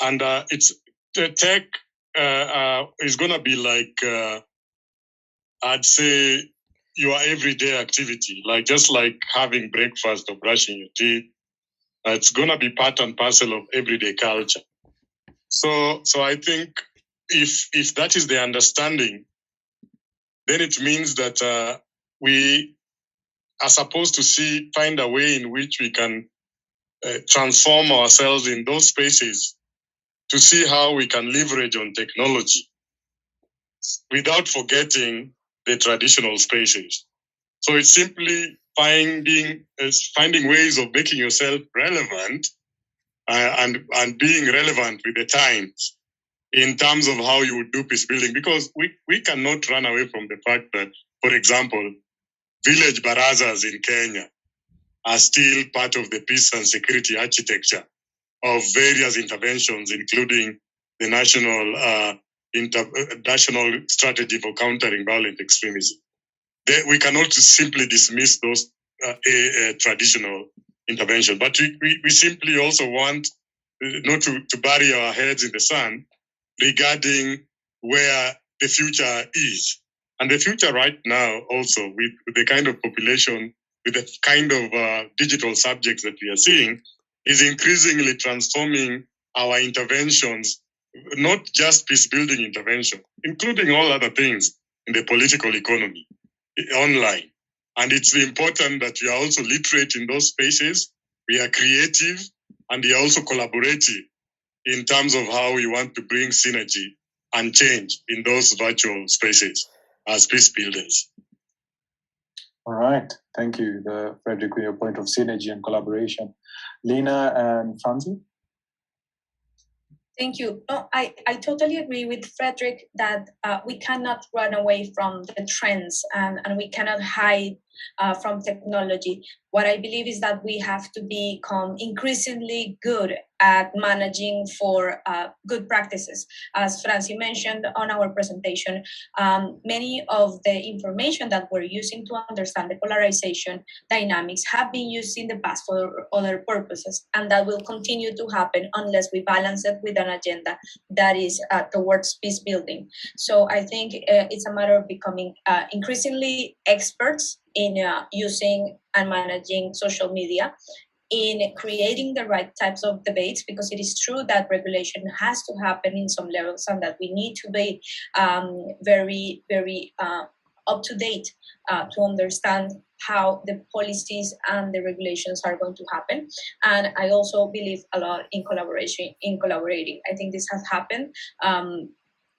And it's the tech is going to be like, I'd say, your everyday activity, just like having breakfast or brushing your teeth. It's going to be part and parcel of everyday culture. So I think if that is the understanding, then it means that we are supposed to find a way in which we can transform ourselves in those spaces to see how we can leverage on technology without forgetting the traditional spaces. So it's simply finding ways of making yourself relevant and being relevant with the times in terms of how you would do peace building, because we cannot run away from the fact that, for example, village barazas in Kenya are still part of the peace and security architecture of various interventions, including the national strategy for countering violent extremism. We cannot simply dismiss those traditional interventions, but we simply also want not to bury our heads in the sand regarding where the future is. And the future right now also, with the kind of population, with the kind of digital subjects that we are seeing, is increasingly transforming our interventions not just peace-building intervention, including all other things in the political economy, online. And it's important that we are also literate in those spaces, we are creative, and we are also collaborative in terms of how we want to bring synergy and change in those virtual spaces as peace builders. All right, thank you, Fredrick, with your point of synergy and collaboration. Lina and Francy? Thank you. No, I totally agree with Fredrick that we cannot run away from the trends and we cannot hide from technology. What I believe is that we have to become increasingly good at managing for good practices. As Francy mentioned on our presentation, many of the information that we're using to understand the polarization dynamics have been used in the past for other purposes, and that will continue to happen unless we balance it with an agenda that is towards peace building. So I think it's a matter of becoming increasingly experts in using and managing social media, in creating the right types of debates, because it is true that regulation has to happen in some levels and that we need to be very, very up to date to understand how the policies and the regulations are going to happen. And I also believe a lot in collaborating. I think this has happened.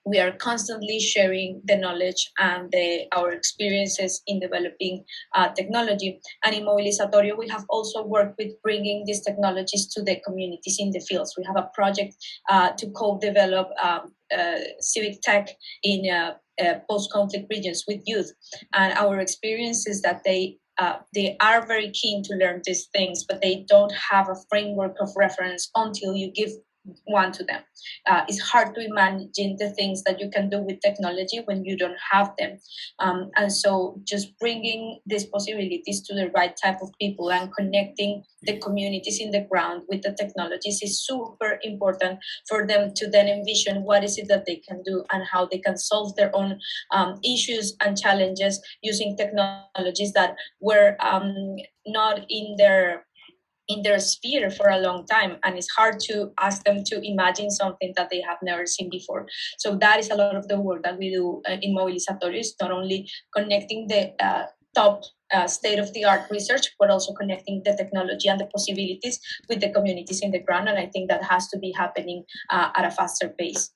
We are constantly sharing the knowledge and our experiences in developing technology. And in Movilizatorio, we have also worked with bringing these technologies to the communities in the fields. We have a project to co-develop civic tech in post-conflict regions with youth. And our experience is that they are very keen to learn these things, but they don't have a framework of reference until you give one to them. It's hard to imagine the things that you can do with technology when you don't have them. And so just bringing these possibilities to the right type of people and connecting the communities in the ground with the technologies is super important for them to then envision what is it that they can do and how they can solve their own issues and challenges using technologies that were not in their sphere for a long time, and it's hard to ask them to imagine something that they have never seen before. So that is a lot of the work that we do in Movilizatorio, is not only connecting the top state-of-the-art research, but also connecting the technology and the possibilities with the communities in the ground, and I think that has to be happening at a faster pace.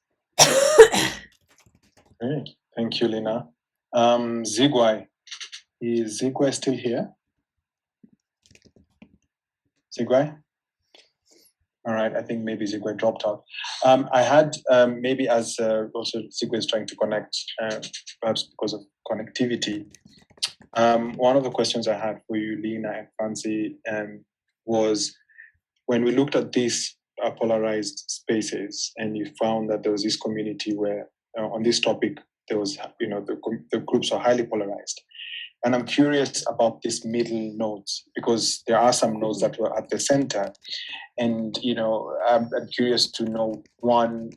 Great, thank you, Lina. Zigwai, is Zigwai still here? Zigwai? All right, I think maybe Zigwai dropped out. I had maybe as also Zigwai is trying to connect, perhaps because of connectivity. One of the questions I had for you, Lina and Francy, was when we looked at these polarized spaces, and you found that there was this community where on this topic there was, the groups are highly polarized. And I'm curious about these middle nodes, because there are some nodes that were at the center. And, I'm curious to know, one,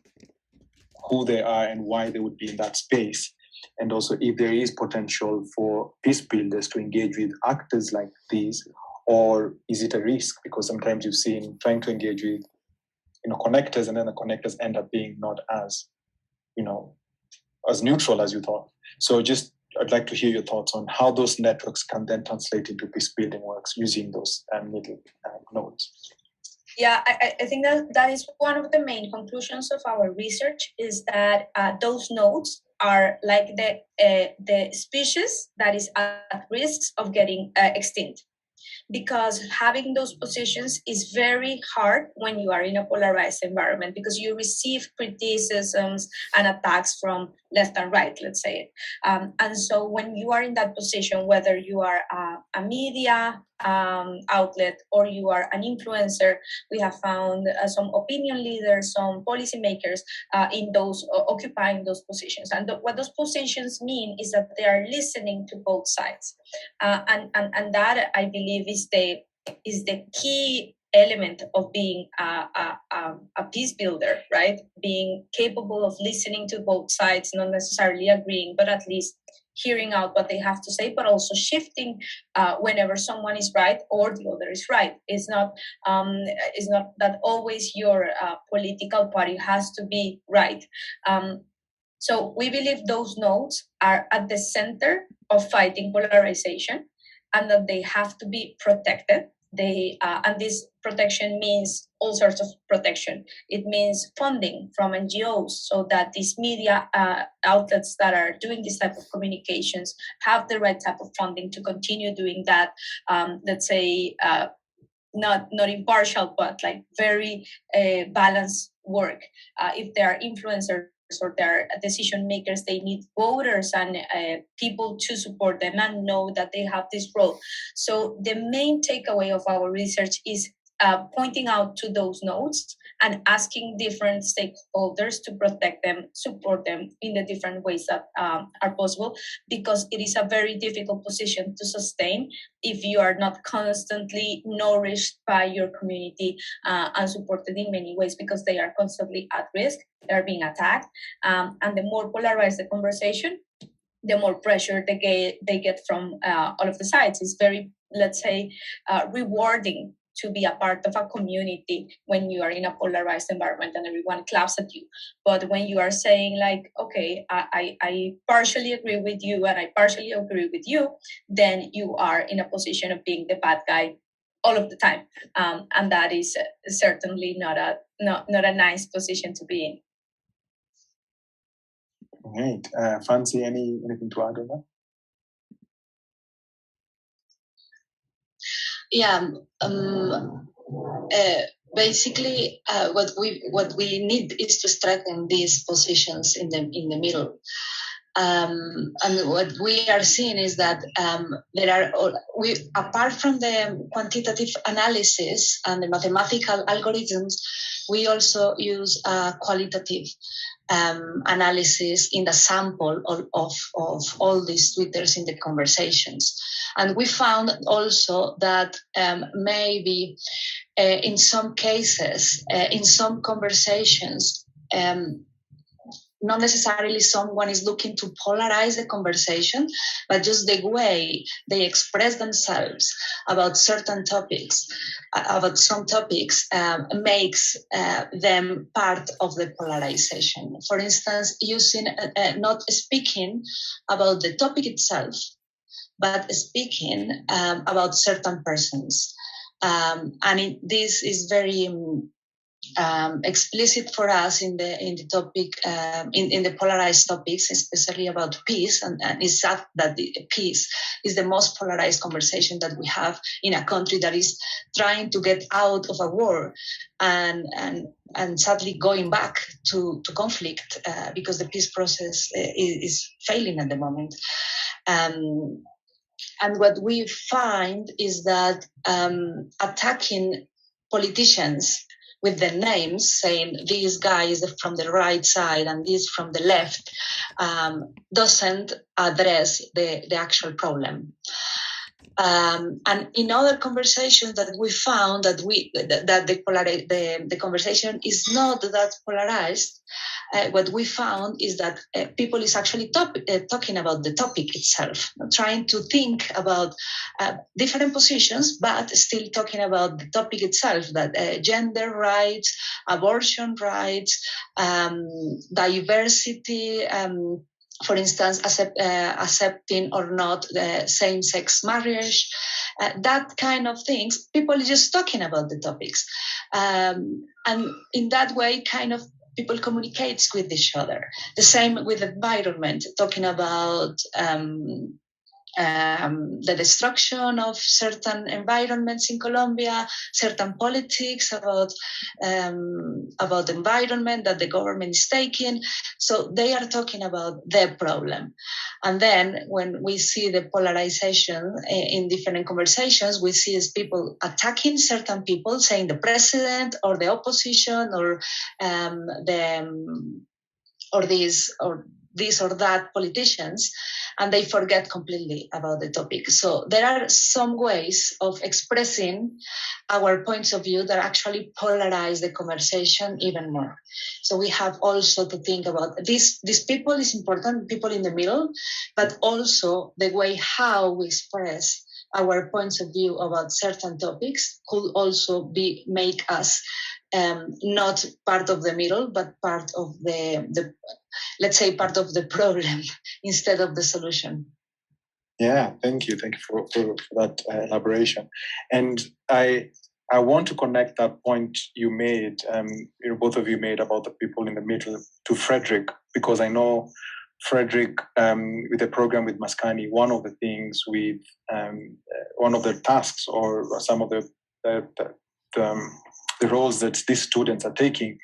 who they are and why they would be in that space. And also if there is potential for peace builders to engage with actors like these, or is it a risk? Because sometimes you've seen trying to engage with, connectors, and then the connectors end up being not as, as neutral as you thought. So I'd like to hear your thoughts on how those networks can then translate into peace building works using those middle nodes. Yeah, I think that is one of the main conclusions of our research, is that those nodes are like the species that is at risk of getting extinct. Because having those positions is very hard when you are in a polarized environment, because you receive criticisms and attacks from left and right, let's say. And so when you are in that position, whether you are a media outlet or you are an influencer, we have found some opinion leaders, some policymakers in those occupying those positions. And what those positions mean is that they are listening to both sides. And that, I believe, is the key element of being a peace builder, right? Being capable of listening to both sides, not necessarily agreeing, but at least hearing out what they have to say, but also shifting whenever someone is right or the other is right. It's not that always your political party has to be right. So we believe those nodes are at the center of fighting polarization, and that they have to be protected. And this protection means all sorts of protection. It means funding from NGOs, so that these media outlets that are doing this type of communications have the right type of funding to continue doing that. Let's say not impartial, but like very balanced work. If there are influencers or their decision makers, they need voters and people to support them and know that they have this role. So the main takeaway of our research is pointing out to those nodes and asking different stakeholders to protect them, support them in the different ways that are possible, because it is a very difficult position to sustain if you are not constantly nourished by your community and supported in many ways, because they are constantly at risk, they are being attacked. And the more polarized the conversation, the more pressure they get from all of the sides. It's very, let's say, rewarding to be a part of a community when you are in a polarized environment and everyone claps at you. But when you are saying like, okay, I partially agree with you and I partially agree with you, then you are in a position of being the bad guy all of the time. And that is certainly not a nice position to be in. Right. Francy, anything to add on that? Yeah. Basically, what we need is to strengthen these positions in the middle. And what we are seeing is that apart from the quantitative analysis and the mathematical algorithms, we also use qualitative analysis in the sample of all these Twitters in the conversations. And we found also that maybe in some cases, in some conversations, not necessarily someone is looking to polarize the conversation, but just the way they express themselves about certain topics, makes them part of the polarization. For instance, using not speaking about the topic itself, but speaking about certain persons. This is very explicit for us in the topic, in the polarized topics, especially about peace, and it's sad that the peace is the most polarized conversation that we have in a country that is trying to get out of a war and sadly going back to conflict because the peace process is failing at the moment. And what we find is that attacking politicians with the names, saying this guy is from the right side and this from the left, doesn't address the actual problem. And in other conversations that we found that the conversation is not that polarized, what we found is that people is actually talking about the topic itself, trying to think about different positions, but still talking about the topic itself, that gender rights, abortion rights, diversity, for instance, accepting or not the same-sex marriage, that kind of things. People are just talking about the topics. And in that way, kind of, people communicate with each other. The same with the environment, talking about the destruction of certain environments in Colombia, certain politics about the environment that the government is taking. So they are talking about their problem. And then when we see the polarization in different conversations, we see as people attacking certain people, saying the president or the opposition or this or that politicians. and they forget completely about the topic. So there are some ways of expressing our points of view that actually polarize the conversation even more. So we have also to think about these people is important, people in the middle, but also the way how we express our points of view about certain topics could also make us not part of the middle, but part of the let's say part of the problem instead of the solution. Yeah, thank you for that elaboration. And I want to connect that point you made, both of you made about the people in the middle to Fredrick, because I know Fredrick, with the program with Maskani, one of the things with one of the tasks or some of the roles that these students are taking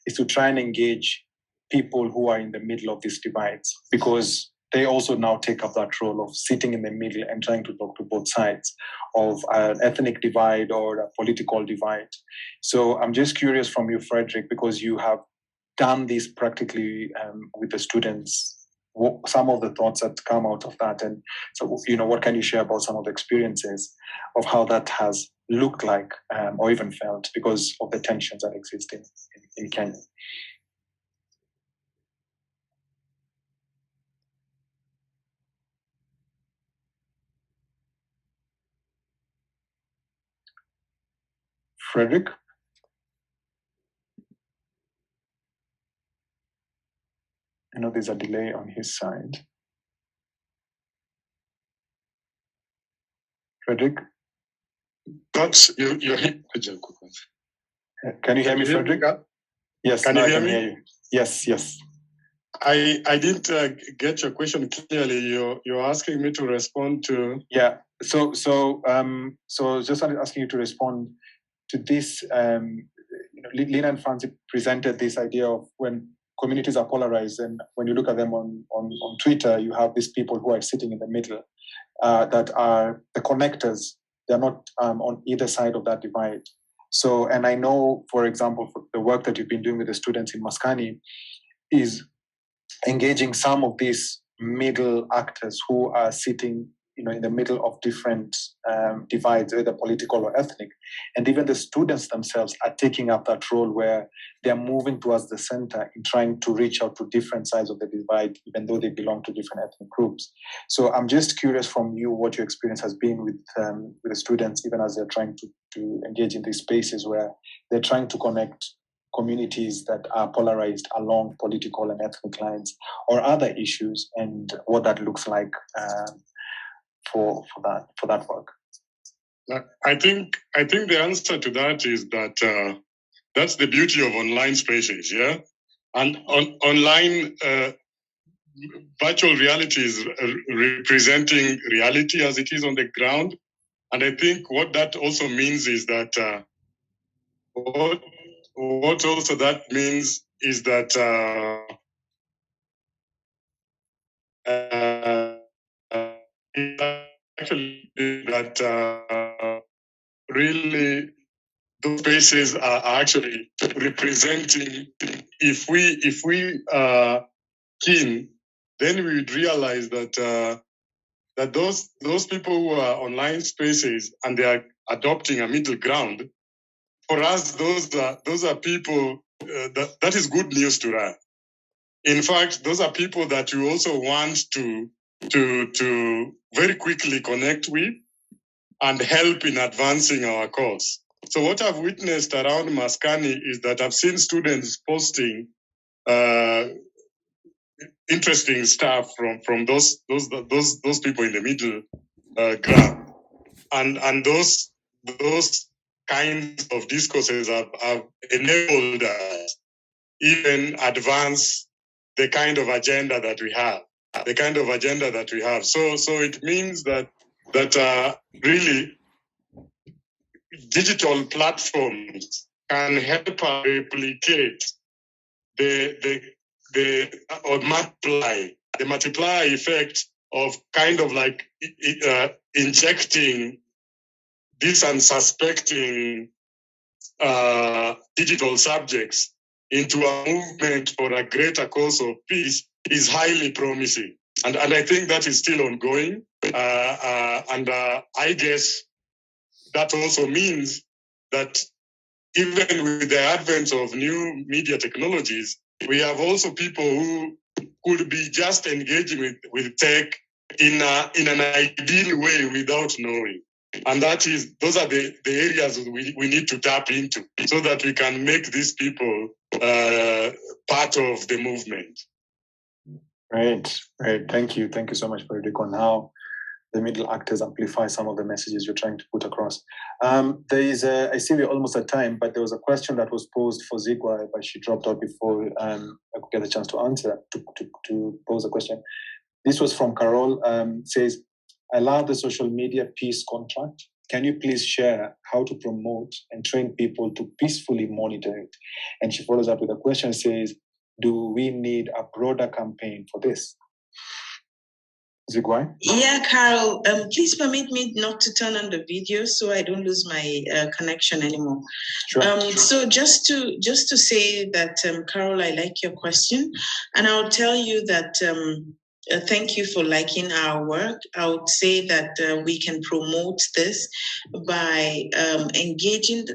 is to try and engage people who are in the middle of these divides, because they also now take up that role of sitting in the middle and trying to talk to both sides of an ethnic divide or a political divide. So I'm just curious from you, Fredrick, because you have done this practically with the students, some of the thoughts that come out of that. And so, what can you share about some of the experiences of how that has looked like or even felt because of the tensions that exist in Kenya? Fredrick? I know there's a delay on his side. Fredrick? Perhaps you Can you hear me, Fredrick? Yes, can you hear I can me? hear you. Yes. I didn't get your question clearly. You're asking me to respond to. Yeah. So just asking you to respond to this. Lina and Francy presented this idea of when communities are polarized, and when you look at them on Twitter, you have these people who are sitting in the middle that are the connectors. They're not on either side of that divide. So, and I know, for example, for the work that you've been doing with the students in Maskani is engaging some of these middle actors who are sitting, in the middle of different divides, whether political or ethnic. And even the students themselves are taking up that role where they're moving towards the center in trying to reach out to different sides of the divide, even though they belong to different ethnic groups. So I'm just curious from you what your experience has been with the students, even as they're trying to engage in these spaces where they're trying to connect communities that are polarized along political and ethnic lines or other issues, and what that looks like for that work. I think the answer to that is that that's the beauty of online spaces, yeah. And online virtual reality is representing reality as it is on the ground, and I think what that also means is that what also that means is that actually that really those spaces are actually representing. If we keen, then we would realize that that those people who are online spaces and they are adopting a middle ground, for us those are people that is good news to us. In fact, those are people that we also want to very quickly connect with and help in advancing our cause. So what I've witnessed around Maskani is that I've seen students posting interesting stuff from those people in the middle ground, and those kinds of discourses have enabled us even advance the kind of agenda that we have. So it means that really digital platforms can help us replicate or multiply the multiplier effect of kind of like injecting these unsuspecting digital subjects into a movement for a greater cause of peace is highly promising. And I think that is still ongoing. I guess that also means that even with the advent of new media technologies, we have also people who could be just engaging with tech in an ideal way without knowing. And those are the areas we need to tap into so that we can make these people part of the movement. Right. Thank you so much, Fredrick, on how the middle actors amplify some of the messages you're trying to put across. I see we're almost at time, but there was a question that was posed for Zigwai, but she dropped out before I could get a chance to answer, to pose a question. This was from Carol, says, I love the social media peace contract. Can you please share how to promote and train people to peacefully monitor it? And she follows up with a question, says, do we need a broader campaign for this? Zigwai? Yeah, Carol, please permit me not to turn on the video so I don't lose my connection anymore. Sure. So just to say that, Carol, I like your question, and I'll tell you that thank you for liking our work. I would say that we can promote this by engaging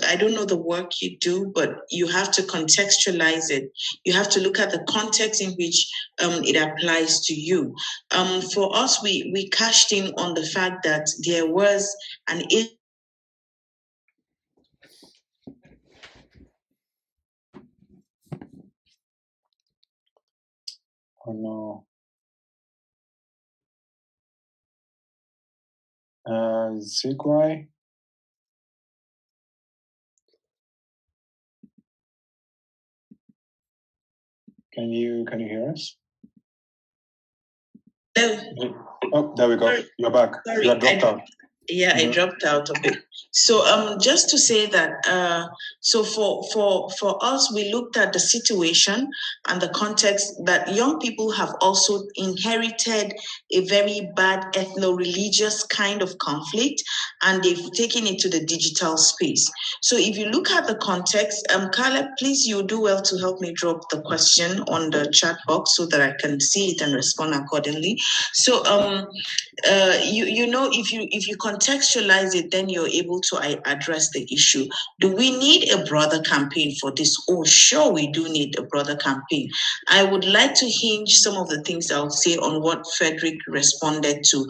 I don't know the work you do, but you have to contextualize it. You have to look at the context in which it applies to you. For us, we cashed in on the fact that there was an Oh no. Zigwai? Can you hear us? Oh, there we go. Sorry. You're back. Sorry, You dropped out. Yeah, I dropped out of it. So just to say that, so for us, we looked at the situation and the context that young people have also inherited a very bad ethno-religious kind of conflict, and they've taken it to the digital space. So if you look at the context, Caleb, please, you do well to help me drop the question on the chat box so that I can see it and respond accordingly. So you know, if you contextualize it, then you're able to address the issue. Do we need a broader campaign for this? Oh, sure, we do need a broader campaign. I would like to hinge some of the things I would say on what Fredrick responded to.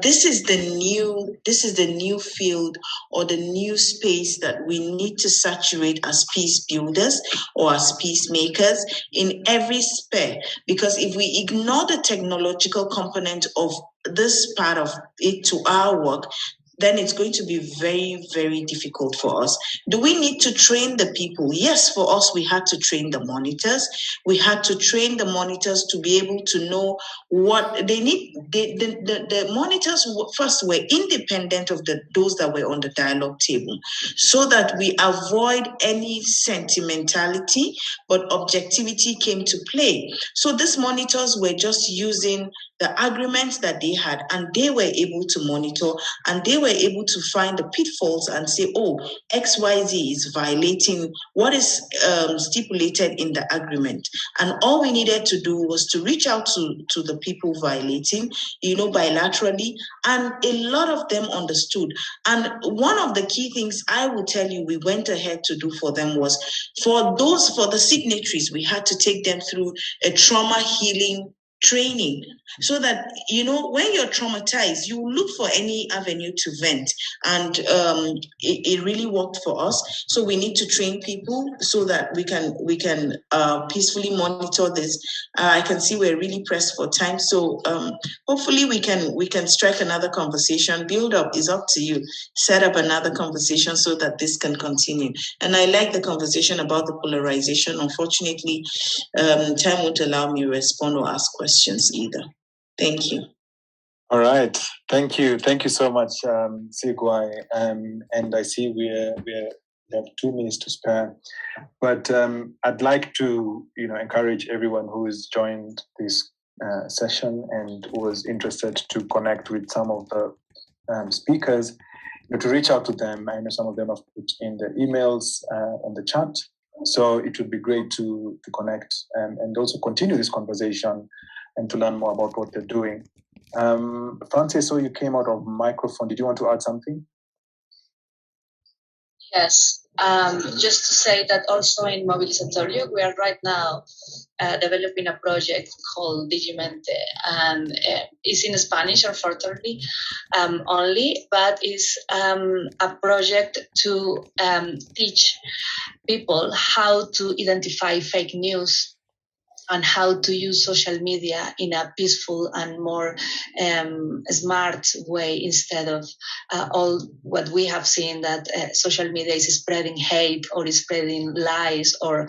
This is the new field or the new space that we need to saturate as peace builders or as peacemakers in every sphere. Because if we ignore the technological component of this part of it to our work, then it's going to be very, very difficult for us. Do we need to train the people? Yes, for us, we had to train the monitors. We had to train the monitors to be able to know what they need. The monitors first were independent of those that were on the dialogue table, so that we avoid any sentimentality, but objectivity came to play. So these monitors were just using the agreements that they had, and they were able to monitor, and they were able to find the pitfalls and say, oh, XYZ is violating what is stipulated in the agreement. And all we needed to do was to reach out to the people violating, bilaterally, and a lot of them understood. And one of the key things I will tell you we went ahead to do for them was for the signatories, we had to take them through a trauma healing training, so that when you're traumatized, you look for any avenue to vent, and it really worked for us. So we need to train people so that we can peacefully monitor this. I can see we're really pressed for time, so hopefully we can strike another conversation. Build up is up to you. Set up another conversation so that this can continue. And I like the conversation about the polarization. Unfortunately, time won't allow me to respond or ask questions either. Thank you. All right. Thank you so much, Zigwai. And I see we have 2 minutes to spare. But I'd like to encourage everyone who has joined this session and was interested to connect with some of the speakers, to reach out to them. I know some of them have put in the emails on the chat. So it would be great to connect and also continue this conversation and to learn more about what they're doing. Francy, so you came out of microphone. Did you want to add something? Yes, just to say that also in Movilizatorio, we are right now developing a project called Digimente, and it's in Spanish, unfortunately, only, but it's a project to teach people how to identify fake news and how to use social media in a peaceful and more smart way, instead of all what we have seen, that social media is spreading hate or is spreading lies, or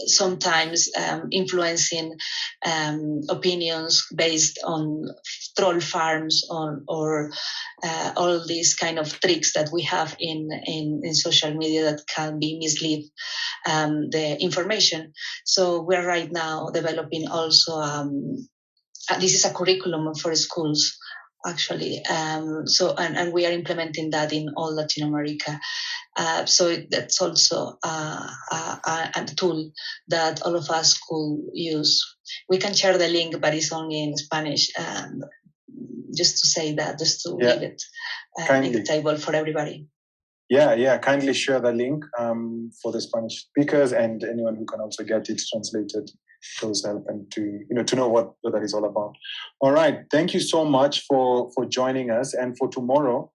sometimes influencing opinions based on troll farms or all these kind of tricks that we have in social media that can be mislead the information. So we're right now developing also, this is a curriculum for schools, actually. And we are implementing that in all Latin America. So that's also a tool that all of us could use. We can share the link, but it's only in Spanish. Just to say that, just to leave it in the table for everybody. Yeah, kindly share the link for the Spanish speakers, and anyone who can also get it translated. Those help, and to know what that is all about. All right, thank you so much for joining us. And for tomorrow,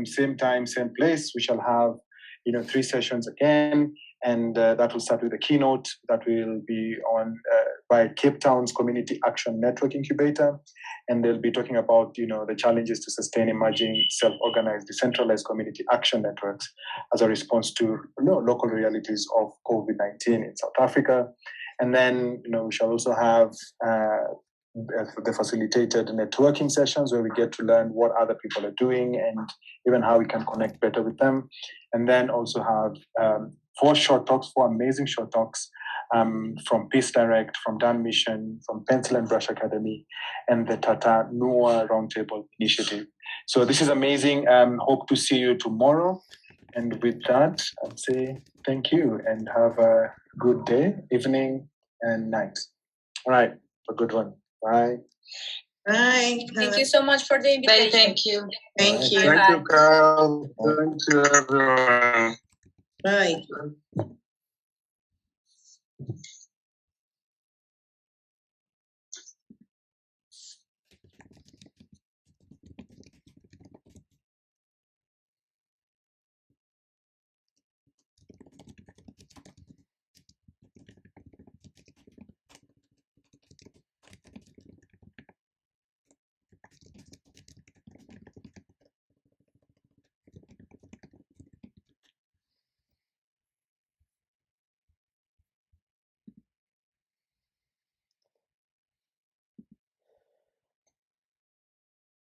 same time, same place, we shall have 3 sessions again, and that will start with a keynote that will be on by Cape Town's Community Action Network Incubator, and they'll be talking about the challenges to sustain emerging self-organized decentralized community action networks as a response to local realities of COVID-19 in South Africa. And then we shall also have the facilitated networking sessions where we get to learn what other people are doing and even how we can connect better with them. And then also have 4 amazing short talks from Peace Direct, from Dan Mission, from Pencil and Brush Academy, and the Tattaaunawa Roundtable initiative. So this is amazing. Hope to see you tomorrow. And with that, I'd say thank you and have a good day, evening, and night. All right, a good one. Bye. Bye. Thank you so much for the invitation. Thank you. Thank you. Thank you, Carl. Thank you, everyone. Bye.